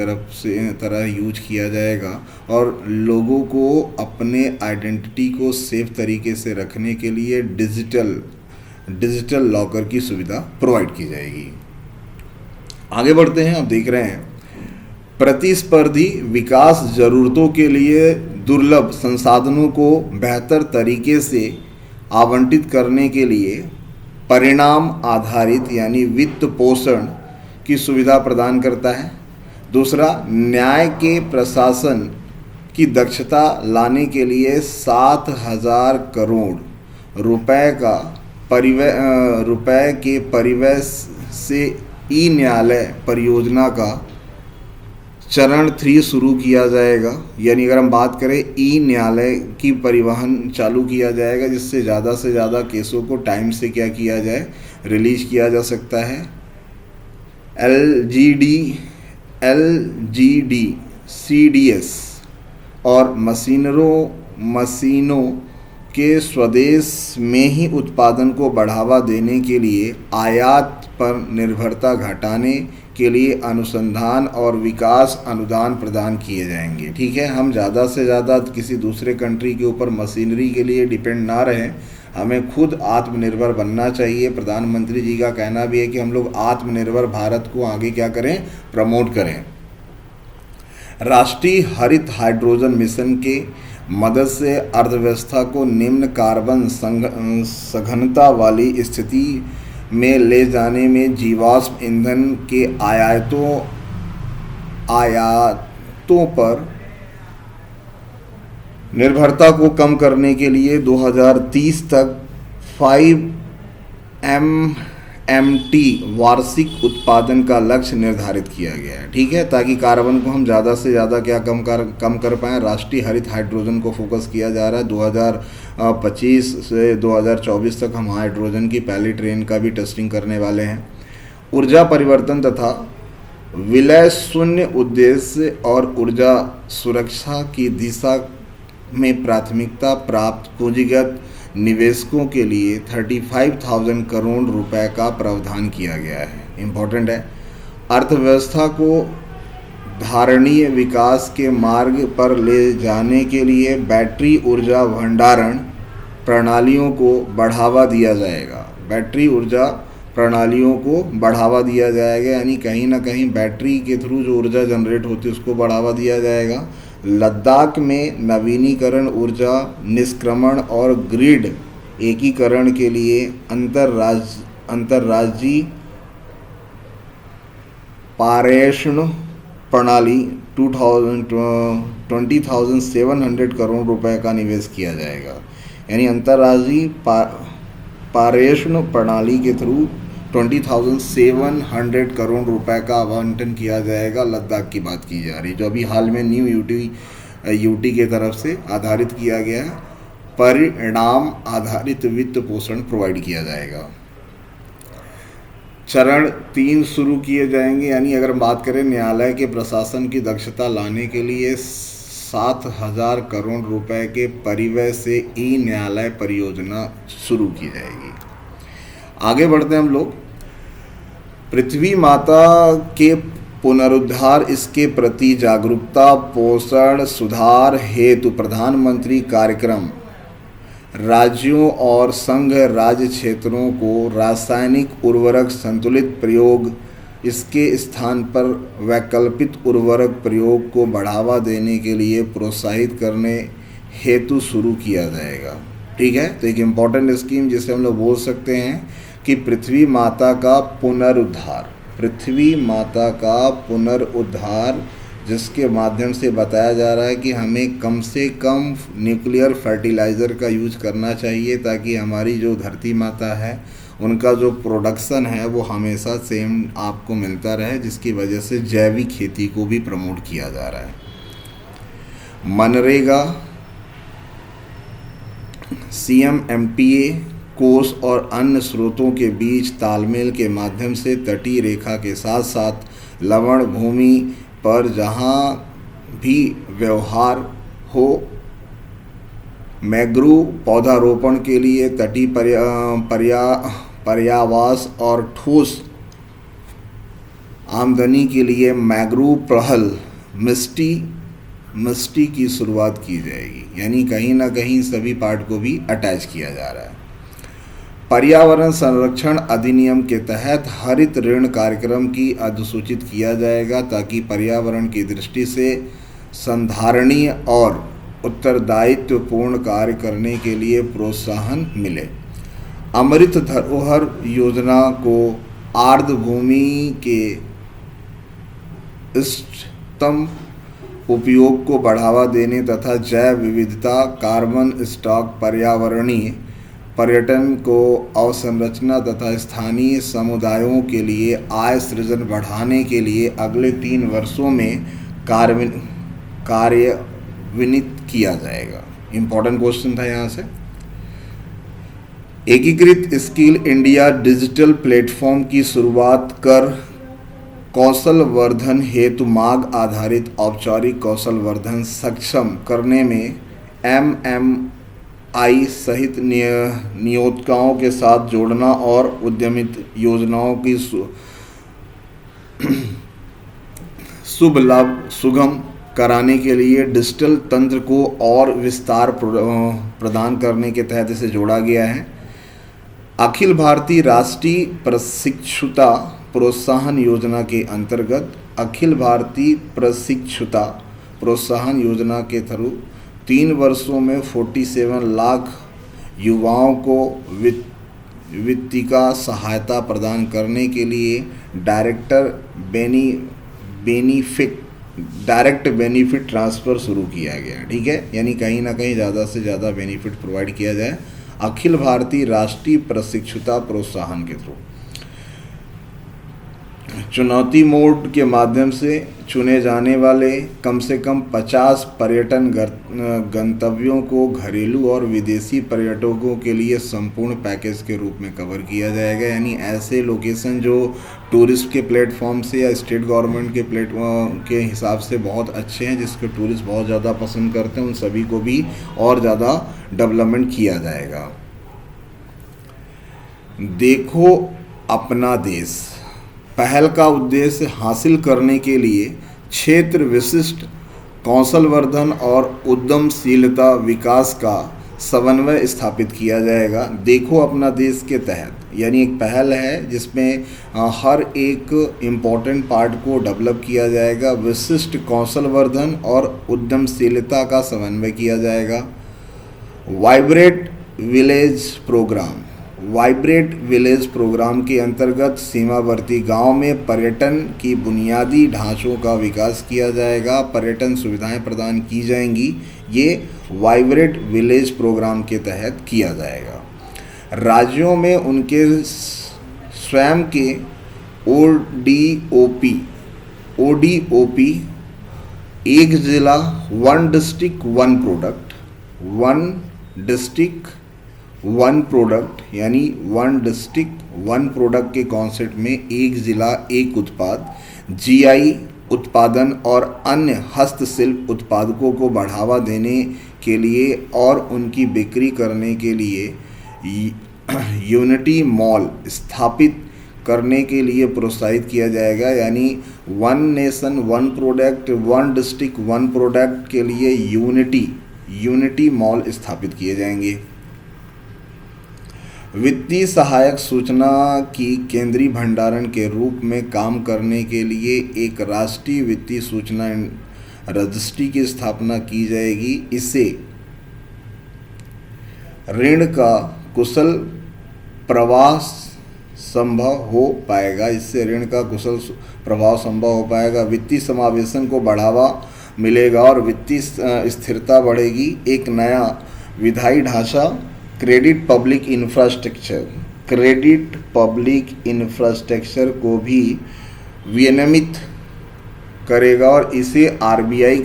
तरह यूज किया जाएगा और लोगों को अपने आइडेंटिटी को सेफ तरीके से रखने के लिए डिजिटल लॉकर की सुविधा प्रोवाइड की जाएगी। आगे बढ़ते हैं। अब देख रहे हैं प्रतिस्पर्धी विकास ज़रूरतों के लिए दुर्लभ संसाधनों को बेहतर तरीके से आवंटित करने के लिए परिणाम आधारित यानी वित्त पोषण की सुविधा प्रदान करता है। दूसरा, न्याय के प्रशासन की दक्षता लाने के लिए 7,000 करोड़ रुपए के परिव्यय से ई न्यायालय परियोजना का चरण 3 शुरू किया जाएगा। यानी अगर हम बात करें ई न्यायालय की परिवहन चालू किया जाएगा, जिससे ज़्यादा से ज़्यादा केसों को टाइम से क्या किया जाए, रिलीज किया जा सकता है। LGD CDS और मशीनों के स्वदेश में ही उत्पादन को बढ़ावा देने के लिए आयात पर निर्भरता घटाने के लिए अनुसंधान और विकास अनुदान प्रदान किए जाएंगे। ठीक है, हम ज़्यादा से ज़्यादा किसी दूसरे कंट्री के ऊपर मशीनरी के लिए डिपेंड ना रहें, हमें खुद आत्मनिर्भर बनना चाहिए। प्रधानमंत्री जी का कहना भी है कि हम लोग आत्मनिर्भर भारत को आगे क्या करें, प्रमोट करें। राष्ट्रीय हरित हाइड्रोजन मिशन के मदद से अर्थव्यवस्था को निम्न कार्बन सघनता वाली स्थिति में ले जाने में जीवाश्म ईंधन के आयातों पर निर्भरता को कम करने के लिए 2030 तक 5 MMT वार्षिक उत्पादन का लक्ष्य निर्धारित किया गया है। ठीक है, ताकि कार्बन को हम ज़्यादा से ज़्यादा क्या कम कर पाएँ। राष्ट्रीय हरित हाइड्रोजन को फोकस किया जा रहा है। 2025 से 2024 तक हम हाइड्रोजन की पहली ट्रेन का भी टेस्टिंग करने वाले हैं। ऊर्जा परिवर्तन तथा विलय शून्य उद्देश्य और ऊर्जा सुरक्षा की दिशा में प्राथमिकता प्राप्त पूंजीगत निवेशकों के लिए 35,000 करोड़ रुपए का प्रावधान किया गया है। इम्पोर्टेंट है। अर्थव्यवस्था को धारणीय विकास के मार्ग पर ले जाने के लिए बैटरी ऊर्जा भंडारण प्रणालियों को बढ़ावा दिया जाएगा। बैटरी ऊर्जा प्रणालियों को बढ़ावा दिया जाएगा, यानी कहीं ना कहीं बैटरी के थ्रू जो ऊर्जा जनरेट होती है उसको बढ़ावा दिया जाएगा। लद्दाख में नवीनीकरण ऊर्जा निष्क्रमण और ग्रिड एकीकरण के लिए अंतर्राज्यीय पारेषण प्रणाली 20,700 करोड़ रुपए का निवेश किया जाएगा। यानी अंतर्राज्यीय पारेषण प्रणाली के थ्रू 20,700 करोड़ रुपए का आवंटन किया जाएगा। लद्दाख की बात की जा रही, जो अभी हाल में न्यू यूटी के तरफ से आधारित किया गया परिणाम आधारित वित्त पोषण प्रोवाइड किया जाएगा। चरण 3 शुरू किए जाएंगे, यानी अगर बात करें न्यायालय के प्रशासन की दक्षता लाने के लिए 7,000 करोड़ रुपए के परिव्यय से ई न्यायालय परियोजना शुरू की जाएगी। आगे बढ़ते हैं हम लोग। पृथ्वी माता के पुनरुद्धार, इसके प्रति जागरूकता पोषण सुधार हेतु प्रधानमंत्री कार्यक्रम राज्यों और संघ राज्य क्षेत्रों को रासायनिक उर्वरक संतुलित प्रयोग, इसके स्थान पर वैकल्पिक उर्वरक प्रयोग को बढ़ावा देने के लिए प्रोत्साहित करने हेतु शुरू किया जाएगा। ठीक है, तो एक इम्पॉर्टेंट स्कीम जिसे हम लोग बोल सकते हैं कि पृथ्वी माता का पुनरुद्धार। पृथ्वी माता का पुनरुद्धार, जिसके माध्यम से बताया जा रहा है कि हमें कम से कम न्यूक्लियर फर्टिलाइज़र का यूज करना चाहिए, ताकि हमारी जो धरती माता है उनका जो प्रोडक्शन है वो हमेशा सेम आपको मिलता रहे, जिसकी वजह से जैविक खेती को भी प्रमोट किया जा रहा है। मनरेगा, CMMPA कोष और अन्य स्रोतों के बीच तालमेल के माध्यम से तटीय रेखा के साथ साथ लवण भूमि पर जहाँ भी व्यवहार हो, मैंग्रोव पौधारोपण के लिए तटीय पर्यावास और ठोस आमदनी के लिए मैंग्रोव पहल मिस्टी की शुरुआत की जाएगी। यानी कहीं ना कहीं सभी पार्ट को भी अटैच किया जा रहा है। पर्यावरण संरक्षण अधिनियम के तहत हरित ऋण कार्यक्रम की अधिसूचित किया जाएगा, ताकि पर्यावरण की दृष्टि से संधारणीय और उत्तरदायित्वपूर्ण कार्य करने के लिए प्रोत्साहन मिले। अमृत धरोहर योजना को आर्द्र भूमि के इष्टतम उपयोग को बढ़ावा देने तथा जैव विविधता, कार्बन स्टॉक, पर्यावरणीय पर्यटन को अवसंरचना तथा स्थानीय समुदायों के लिए आय सृजन बढ़ाने के लिए अगले 3 वर्षों में कार्यान्वित किया जाएगा। इम्पोर्टेंट क्वेश्चन था यहाँ से। एकीकृत स्किल इंडिया डिजिटल प्लेटफॉर्म की शुरुआत कर कौशल वर्धन हेतु मांग आधारित औपचारिक कौशल वर्धन सक्षम करने में MMI सहित नियोक्ताओं के साथ जोड़ना और उद्यमित योजनाओं की शुभ लाभ सुगम कराने के लिए डिजिटल तंत्र को और विस्तार प्रदान करने के तहत इसे जोड़ा गया है। अखिल भारतीय राष्ट्रीय प्रशिक्षुता प्रोत्साहन योजना के अंतर्गत अखिल भारतीय प्रशिक्षुता प्रोत्साहन योजना के थ्रू 3 वर्षों में 47 लाख युवाओं को वित्तीय सहायता प्रदान करने के लिए डायरेक्ट बेनिफिट ट्रांसफ़र शुरू किया गया। ठीक है, यानी कहीं ना कहीं ज़्यादा से ज़्यादा बेनिफिट प्रोवाइड किया जाए अखिल भारतीय राष्ट्रीय प्रशिक्षुता प्रोत्साहन के थ्रू। चुनौती मोड के माध्यम से चुने जाने वाले कम से कम 50 पर्यटन गंतव्यों को घरेलू और विदेशी पर्यटकों के लिए संपूर्ण पैकेज के रूप में कवर किया जाएगा। यानी ऐसे लोकेशन जो टूरिस्ट के प्लेटफॉर्म से या स्टेट गवर्नमेंट के प्लेटफॉर्म के हिसाब से बहुत अच्छे हैं, जिसके टूरिस्ट बहुत ज़्यादा पसंद करते हैं, उन सभी को भी और ज़्यादा डेवलपमेंट किया जाएगा। देखो अपना देश पहल का उद्देश्य हासिल करने के लिए क्षेत्र विशिष्ट कौशलवर्धन और उद्यमशीलता विकास का समन्वय स्थापित किया जाएगा। देखो अपना देश के तहत, यानी एक पहल है जिसमें हर एक इम्पॉर्टेंट पार्ट को डेवलप किया जाएगा। विशिष्ट कौशलवर्धन और उद्यमशीलता का समन्वय किया जाएगा। Vibrate village programme, vibrate village programme के अंतर्गत सीमावर्ती गांव में पर्यटन की बुनियादी ढांचों का विकास किया जाएगा, पर्यटन सुविधाएं प्रदान की जाएंगी। ये वाइब्रेट विलेज प्रोग्राम के तहत किया जाएगा। राज्यों में उनके स्वयं के ओडीओपी, एक जिला one district one product, one district one product यानी वन डिस्ट्रिक्ट वन प्रोडक्ट के कॉन्सेप्ट में एक जिला एक उत्पाद, जीआई उत्पादन और अन्य हस्तशिल्प उत्पादकों को बढ़ावा देने के लिए और उनकी बिक्री करने के लिए यूनिटी मॉल स्थापित करने के लिए प्रोत्साहित किया जाएगा। यानी one nation one product, one district one product के लिए यूनिटी मॉल स्थापित किए जाएंगे। वित्तीय सहायक सूचना की केंद्रीय भंडारण के रूप में काम करने के लिए एक राष्ट्रीय वित्तीय सूचना रजिस्ट्री की स्थापना की जाएगी। इससे ऋण का कुशल प्रवाह संभव हो पाएगा। वित्तीय समावेशन को बढ़ावा मिलेगा और वित्तीय स्थिरता बढ़ेगी। एक नया विधायी ढांचा क्रेडिट पब्लिक इंफ्रास्ट्रक्चर को भी विनियमित करेगा और इसे आरबीआई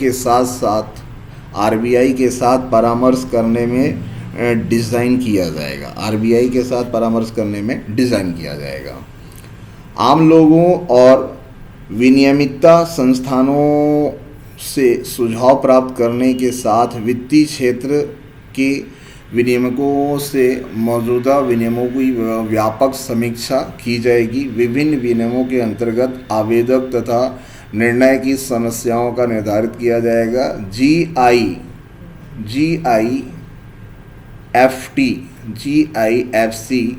के साथ परामर्श करने में डिज़ाइन किया जाएगा। आम लोगों और विनियमितता संस्थानों से सुझाव प्राप्त करने के साथ वित्तीय क्षेत्र के विनियमकों से मौजूदा विनियमों की व्यापक समीक्षा की जाएगी। विभिन्न विनियमों के अंतर्गत आवेदक तथा निर्णय की समस्याओं का निर्धारित किया जाएगा। GIFC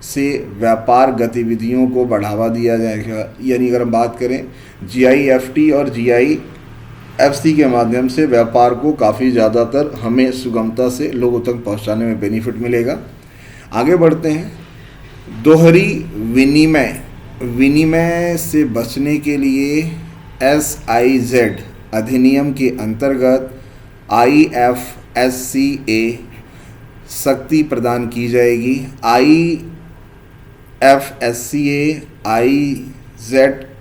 से व्यापार गतिविधियों को बढ़ावा दिया जाएगा। यानी अगर हम बात करें GIFT और GIFC के माध्यम से व्यापार को काफ़ी ज़्यादातर हमें सुगमता से लोगों तक पहुंचाने में बेनिफिट मिलेगा। आगे बढ़ते हैं। दोहरी विनिमय से बचने के लिए SIZ अधिनियम के अंतर्गत IFSCA शक्ति प्रदान की जाएगी। IFSCA IZ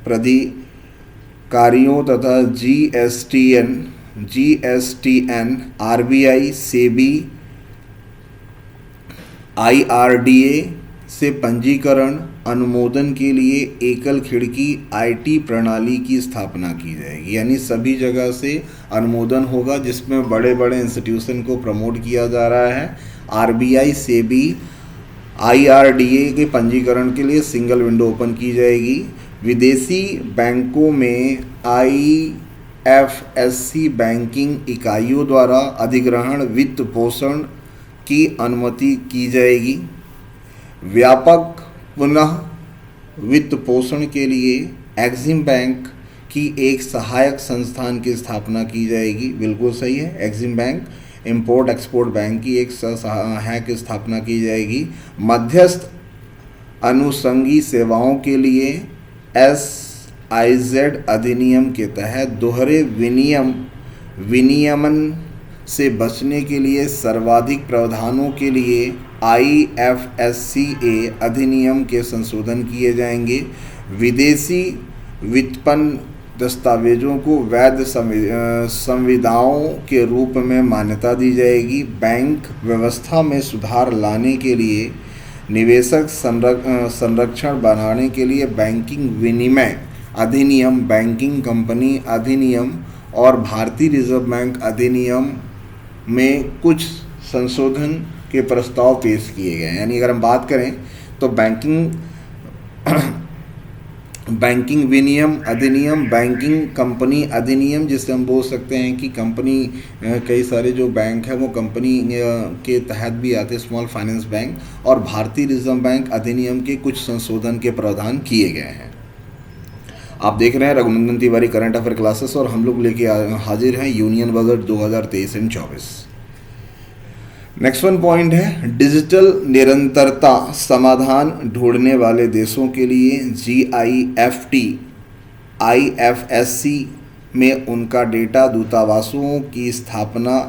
प्राधिकारियों तथा GSTN RBI SEBI IRDA से पंजीकरण अनुमोदन के लिए एकल खिड़की IT प्रणाली की स्थापना की जाएगी। यानी सभी जगह से अनुमोदन होगा जिसमें बड़े बड़े इंस्टीट्यूशन को प्रमोट किया जा रहा है। RBI SEBI IRDA के पंजीकरण के लिए सिंगल विंडो ओपन की जाएगी। विदेशी बैंकों में IFSC बैंकिंग इकाइयों द्वारा अधिग्रहण वित्त पोषण की अनुमति की जाएगी। व्यापक पुनः वित्त पोषण के लिए एक्सिम बैंक की एक सहायक संस्थान की स्थापना की जाएगी। बिल्कुल सही है, Exim bank import export bank की एक सहायक स्थापना की जाएगी। मध्यस्थ अनुषंगी सेवाओं के लिए SIZ अधिनियम के तहत दोहरे विनियमन से बचने के लिए सर्वाधिक प्रावधानों के लिए IFSCA अधिनियम के संशोधन किए जाएंगे। विदेशी व्युत्पन्न दस्तावेजों को वैध संविदाओं के रूप में मान्यता दी जाएगी। बैंक व्यवस्था में सुधार लाने के लिए निवेशक संरक्षण बढ़ाने के लिए बैंकिंग विनिमय अधिनियम, बैंकिंग कंपनी अधिनियम और भारतीय रिजर्व बैंक अधिनियम में कुछ संशोधन के प्रस्ताव पेश किए गए हैं। यानी अगर हम बात करें तो बैंकिंग बैंकिंग विनियम अधिनियम, बैंकिंग कंपनी अधिनियम, जिससे हम बोल सकते हैं कि कंपनी कई सारे जो बैंक है वो कंपनी के तहत भी आते हैं, स्मॉल फाइनेंस बैंक, और भारतीय रिजर्व बैंक अधिनियम के कुछ संशोधन के प्रावधान किए गए हैं। आप देख रहे हैं Raghunandan Tiwari current affair classes, और हम लोग लेके हाजिर हैं union budget 2023 and 24। Next one point है डिजिटल निरंतरता समाधान ढूंढने वाले देशों के लिए GIFT IFSC में उनका डेटा दूतावासों की स्थापना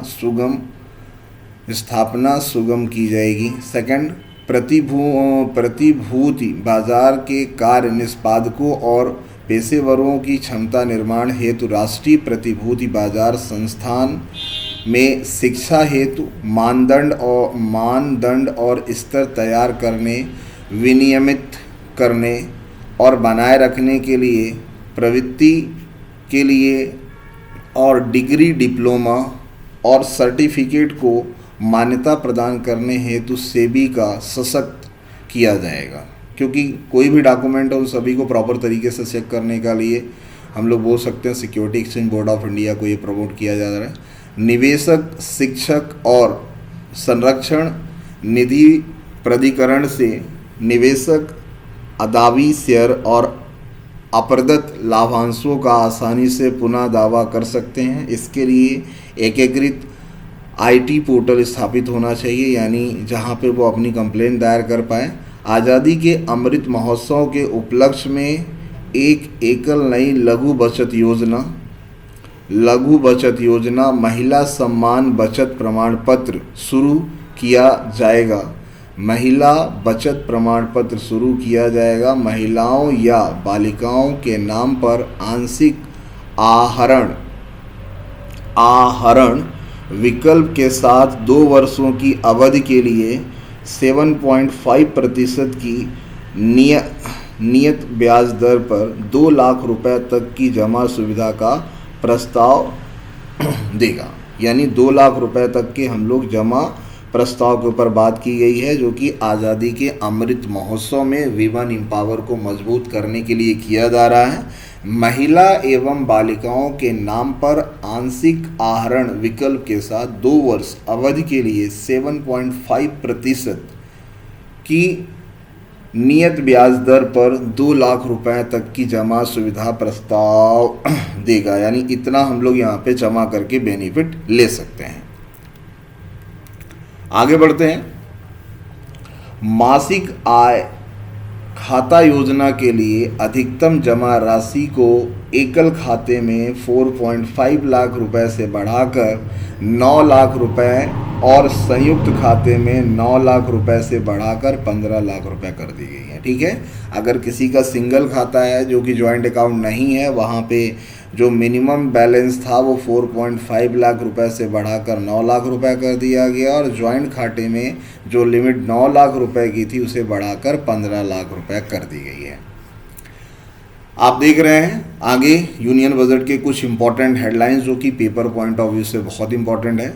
सुगम की जाएगी। सेकंड, प्रतिभूति बाजार के कार्य निष्पादकों और पेशेवरों की क्षमता निर्माण हेतु राष्ट्रीय प्रतिभूति बाजार संस्थान में शिक्षा हेतु मानदंड और स्तर तैयार करने, विनियमित करने और बनाए रखने के लिए प्रवृत्ति के लिए और डिग्री, डिप्लोमा और सर्टिफिकेट को मान्यता प्रदान करने हेतु सेबी का सशक्त किया जाएगा, क्योंकि कोई भी डॉक्यूमेंट है उन सभी को प्रॉपर तरीके से चेक करने के लिए हम लोग बोल सकते हैं security exchange board of India को ये प्रमोट किया जा रहा है। निवेशक, शिक्षक और संरक्षण निधि प्राधिकरण से निवेशक अदावी शेयर और अप्रदत्त लाभांशों का आसानी से पुनः दावा कर सकते हैं। इसके लिए एकीकृत IT पोर्टल स्थापित होना चाहिए, यानी जहां पे वो अपनी कंप्लेंट दायर कर पाए। आज़ादी के अमृत महोत्सव के उपलक्ष्य में एक एकल नई लघु बचत योजना महिला सम्मान बचत प्रमाण पत्र शुरू किया जाएगा। महिलाओं या बालिकाओं के नाम पर आंशिक आहरण विकल्प के साथ 2 वर्षों की अवधि के लिए 7.5% की नियत ब्याज दर पर 2 लाख रुपए तक की जमा सुविधा का प्रस्ताव देगा। यानी 2 लाख रुपए तक के हम लोग जमा प्रस्ताव के ऊपर बात की गई है, जो कि आज़ादी के अमृत महोत्सव में वीमेन एम्पावर को मजबूत करने के लिए किया जा रहा है। महिला एवं बालिकाओं के नाम पर आंशिक आहरण विकल्प के साथ 2 वर्ष अवधि के लिए 7.5% की नियत ब्याज दर पर 2 लाख रुपए तक की जमा सुविधा प्रस्ताव देगा। यानी इतना हम लोग यहाँ पे जमा करके बेनिफिट ले सकते हैं। आगे बढ़ते हैं। मासिक आय खाता योजना के लिए अधिकतम जमा राशि को एकल खाते में 4.5 लाख रुपए से बढ़ाकर 9 लाख रुपए और संयुक्त खाते में 9 लाख रुपए से बढ़ाकर 15 लाख रुपए कर दी गई है। ठीक है, अगर किसी का सिंगल खाता है जो कि जॉइंट अकाउंट नहीं है, वहाँ पे जो मिनिमम बैलेंस था वो 4.5 लाख रुपए से बढ़ाकर 9 लाख रुपए कर दिया गया, और जॉइंट खाते में जो लिमिट 9 लाख रुपए की थी उसे बढ़ाकर 15 लाख रुपए कर दी गई है। आप देख रहे हैं आगे यूनियन बजट के कुछ इंपॉर्टेंट हेडलाइंस जो कि पेपर पॉइंट ऑफ व्यू से बहुत इंपॉर्टेंट है।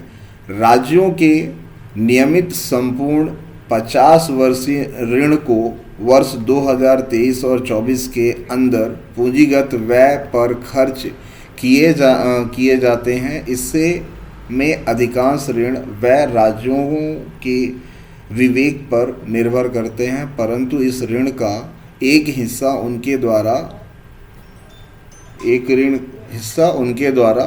राज्यों के नियमित संपूर्ण 50 वर्षीय ऋण को वर्ष 2023 और 24 के अंदर पूंजीगत व्यय पर खर्च किए जाते हैं। इससे में अधिकांश ऋण व्यय राज्यों के विवेक पर निर्भर करते हैं, परंतु इस ऋण का एक हिस्सा उनके द्वारा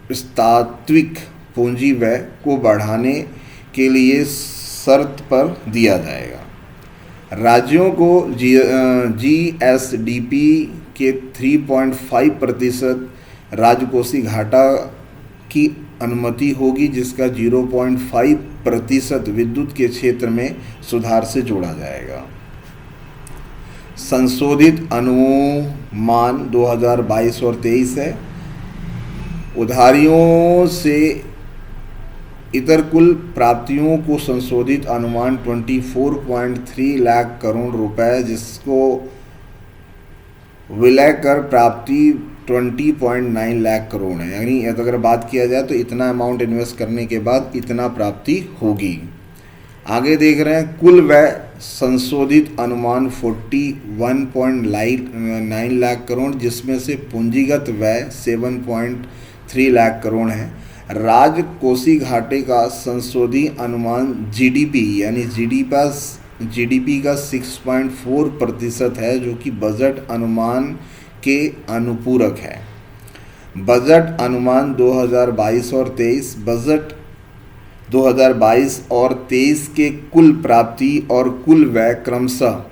विस्तात्विक पूंजी व्यय को बढ़ाने के लिए शर्त पर दिया जाएगा। राज्यों को GSDP के 3.5% राजकोषीय घाटा की अनुमति होगी, जिसका 0.5% विद्युत के क्षेत्र में सुधार से जोड़ा जाएगा। संशोधित अनुमान 2022 और 23 है। उधारियों से इतर कुल प्राप्तियों को संशोधित अनुमान 24.3 लाख करोड़ रुपए, जिसको विलय कर प्राप्ति 20.9 लाख करोड़ है। यानी अगर बात किया जाए तो इतना अमाउंट इन्वेस्ट करने के बाद इतना प्राप्ति होगी। आगे देख रहे हैं कुल व्यय संशोधित अनुमान 41.9 लाख करोड़, जिसमें से पूंजीगत व्यय 7.3 लाख करोड़ है। राजकोषीय घाटे का संशोधित अनुमान जीडीपी यानी जीडीपी का 6.4% है, जो कि बजट अनुमान के अनुपूरक है। बजट अनुमान 2022 और 23 के कुल प्राप्ति और कुल व्यय क्रमशः,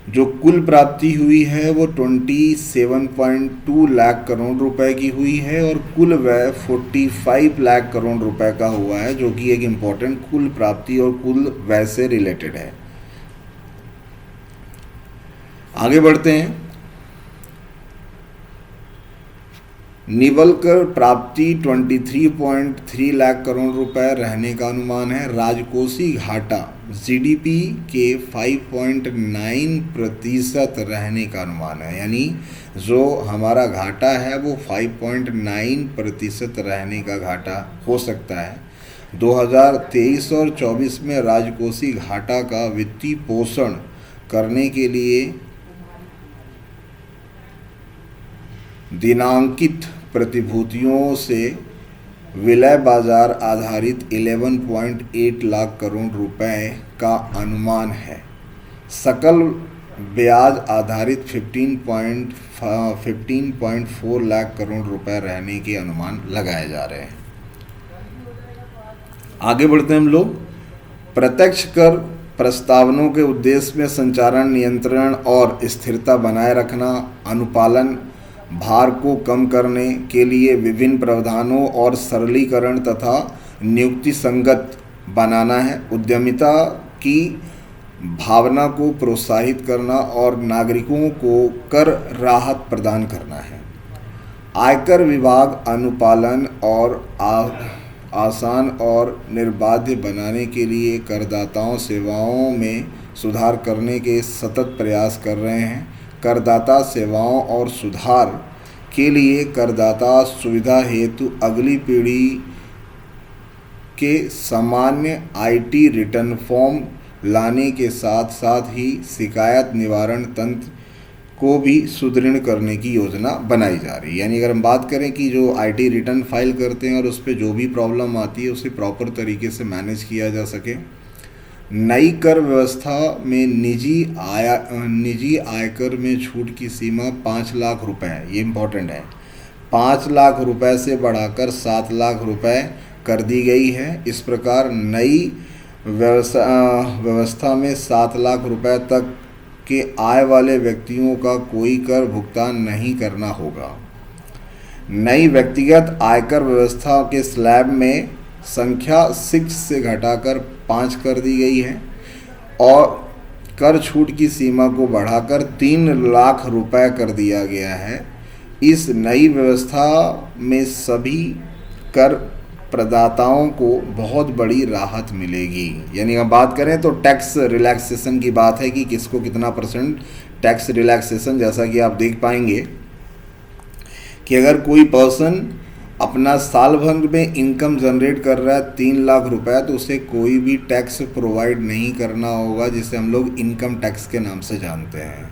जो कुल प्राप्ति हुई है वो 27.2 लाख करोड़ रुपए की हुई है और कुल व्यय 45 लाख करोड़ रुपए का हुआ है, जो कि एक इम्पॉर्टेंट कुल प्राप्ति और कुल व्यय से रिलेटेड है। आगे बढ़ते हैं। निवल कर प्राप्ति 23.3 लाख करोड़ रुपए रहने का अनुमान है। राजकोषीय घाटा जीडीपी के 5.9% रहने का अनुमान है, यानी जो हमारा घाटा है वो 5.9% रहने का घाटा हो सकता है। 2023 और 24 में राजकोषीय घाटा का वित्तीय पोषण करने के लिए दिनांकित प्रतिभूतियों से विलय बाजार आधारित 11.8 लाख करोड़ रुपए का अनुमान है। सकल ब्याज आधारित 15.4 लाख करोड़ रुपए रहने के अनुमान लगाए जा रहे हैं। आगे बढ़ते हैं हम लोग। प्रत्यक्ष कर प्रस्तावनों के उद्देश्य में संचालन, नियंत्रण और स्थिरता बनाए रखना, अनुपालन भार को कम करने के लिए विभिन्न प्रावधानों और सरलीकरण तथा नियुक्ति संगत बनाना है। उद्यमिता की भावना को प्रोत्साहित करना और नागरिकों को कर राहत प्रदान करना है। आयकर विभाग अनुपालन और आसान और निर्बाध बनाने के लिए करदाताओं सेवाओं में सुधार करने के सतत प्रयास कर रहे हैं। करदाता सेवाओं और सुधार के लिए करदाता सुविधा हेतु अगली पीढ़ी के सामान्य आईटी रिटर्न फॉर्म लाने के साथ साथ ही शिकायत निवारण तंत्र को भी सुदृढ़ करने की योजना बनाई जा रही है। यानी अगर हम बात करें कि जो आईटी रिटर्न फाइल करते हैं और उस पर जो भी प्रॉब्लम आती है उसे प्रॉपर तरीके से मैनेज किया जा सके। नई कर व्यवस्था में निजी आयकर में छूट की सीमा 5 लाख रुपए है, ये इम्पोर्टेंट है। 5 लाख रुपए से बढ़ाकर 7 लाख रुपए कर दी गई है। इस प्रकार नई व्यवस्था में 7 लाख रुपए तक के आय वाले व्यक्तियों का कोई कर भुगतान नहीं करना होगा। नई व्यक्तिगत आयकर व्यवस्था के स्लैब में संख्या 6 से घटाकर 5 कर दी गई है और कर छूट की सीमा को बढ़ाकर 3 लाख रुपए कर दिया गया है। इस नई व्यवस्था में सभी कर प्रदाताओं को बहुत बड़ी राहत मिलेगी। यानी हम बात करें तो टैक्स रिलैक्सेशन की बात है कि किसको कितना % टैक्स रिलैक्सेशन, जैसा कि आप देख पाएंगे कि अगर कोई पर्सन अपना साल भर में इनकम जनरेट कर रहा है 3 लाख रुपए, तो उसे कोई भी टैक्स प्रोवाइड नहीं करना होगा, जिसे हम लोग इनकम टैक्स के नाम से जानते हैं।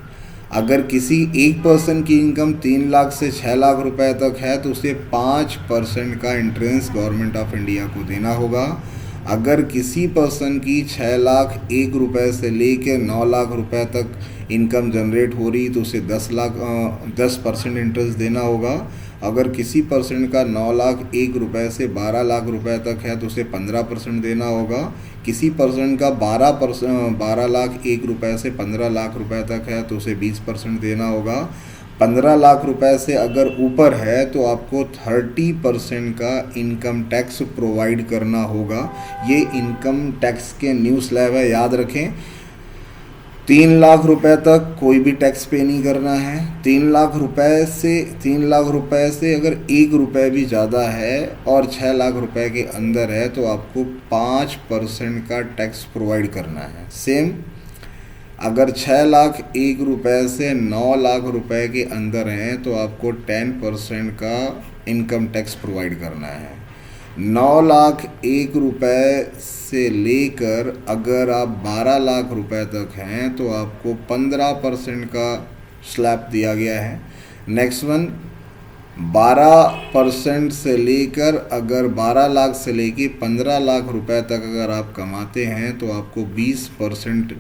अगर किसी एक पर्सन की इनकम 3 लाख से 6 लाख रुपए तक है तो उसे 5% का इंट्रेंस गवर्नमेंट ऑफ इंडिया को देना होगा। अगर किसी पर्सन की 6 लाख 1 रुपए से लेकर 9 लाख रुपए तक इनकम जनरेट हो रही तो उसे 10% इंटरेस्ट देना होगा। अगर किसी पर्सन का 9 लाख 1 रुपए से 12 लाख रुपए तक है तो उसे 15% देना होगा। किसी पर्सन का 12 लाख 1 रुपए से 15 लाख रुपए तक है तो उसे 20% देना होगा। 15 लाख रुपए से अगर ऊपर है तो आपको 30% का इनकम टैक्स प्रोवाइड करना होगा। ये इनकम टैक्स के न्यू स्लैब है, याद रखें। 3 लाख रुपए तक कोई भी टैक्स पे नहीं करना है। 3 लाख रुपए से अगर 1 रुपए भी ज़्यादा है और 6 लाख रुपए के अंदर है तो आपको 5% का टैक्स प्रोवाइड करना है। सेम अगर 6 लाख 1 रुपए से 9 लाख रुपए के अंदर हैं तो आपको 10% का इनकम टैक्स प्रोवाइड करना है। 9,01,000 से लेकर अगर आप 12 लाख रुपए तक हैं तो आपको 15% का स्लैब दिया गया है। नेक्स्ट वन, 12% से लेकर अगर 12 लाख से लेके 15 लाख रुपए तक अगर आप कमाते हैं तो आपको 20%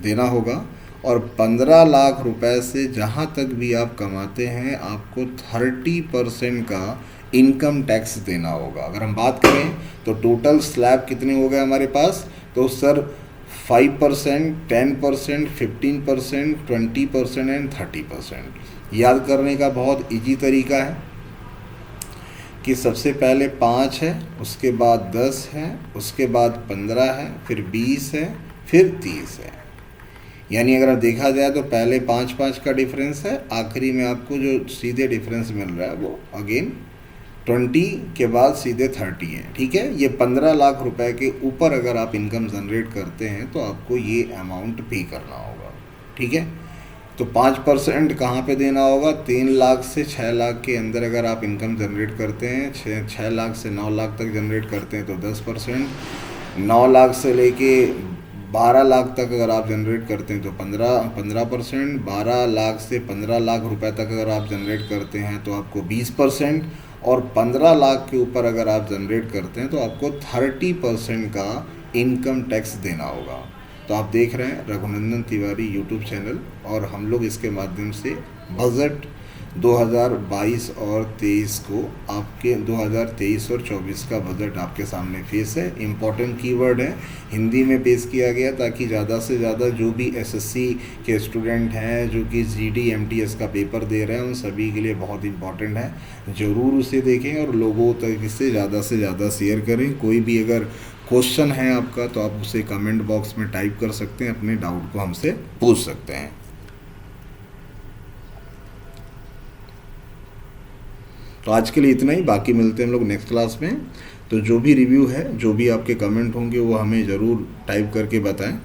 देना होगा। और 15 लाख रुपए से जहाँ तक भी आप कमाते हैं आपको 30% का इनकम टैक्स देना होगा। अगर हम बात करें तो टोटल स्लैब कितने हो गए हमारे पास, तो सर 5%, 10%, 15%, 20% एंड 30%। याद करने का बहुत इजी तरीका है कि सबसे पहले 5 है, उसके बाद 10 है, उसके बाद 15 है, फिर 20 है, फिर 30 है। यानी अगर देखा जाए तो पहले 5-5 का डिफरेंस है, आखिरी में आपको जो सीधे डिफरेंस मिल रहा है वो अगेन 20 के बाद सीधे 30 है। ठीक है, ये 15 लाख रुपए के ऊपर अगर आप इनकम जनरेट करते हैं तो आपको ये अमाउंट पे करना होगा। ठीक है, तो 5% कहाँ पे देना होगा, 3 लाख से 6 लाख के अंदर अगर आप इनकम जनरेट करते हैं, 6 लाख से 9 लाख तक जनरेट करते हैं तो 10%, 9 लाख से लेके 12 लाख तक अगर आप जनरेट करते हैं तो 15%, 12 लाख से 15 लाख रुपए तक अगर आप जनरेट करते हैं तो आपको 20%, और 15 लाख के ऊपर अगर आप जनरेट करते हैं तो आपको 30% का इनकम टैक्स देना होगा। तो आप देख रहे हैं रघुनंदन तिवारी यूट्यूब चैनल, और हम लोग इसके माध्यम से बजट 2022 और 23 को आपके 2023 और 24 का बजट आपके सामने फेस है। इम्पॉर्टेंट कीवर्ड है, हिंदी में पेश किया गया ताकि ज़्यादा से ज़्यादा जो भी एसएससी के स्टूडेंट हैं जो कि जीडी एमटीएस का पेपर दे रहे हैं उन सभी के लिए बहुत इंपॉर्टेंट है। ज़रूर उसे देखें और लोगों तक इसे ज़्यादा से ज़्यादा शेयर करें। कोई भी अगर क्वेश्चन है आपका तो आप उसे कमेंट बॉक्स में टाइप कर सकते हैं, अपने डाउट को हमसे पूछ सकते हैं। तो आज के लिए इतना ही, बाकी मिलते हैं हम लोग नेक्स्ट क्लास में। तो जो भी रिव्यू है, जो भी आपके कमेंट होंगे वो हमें ज़रूर टाइप करके बताएं।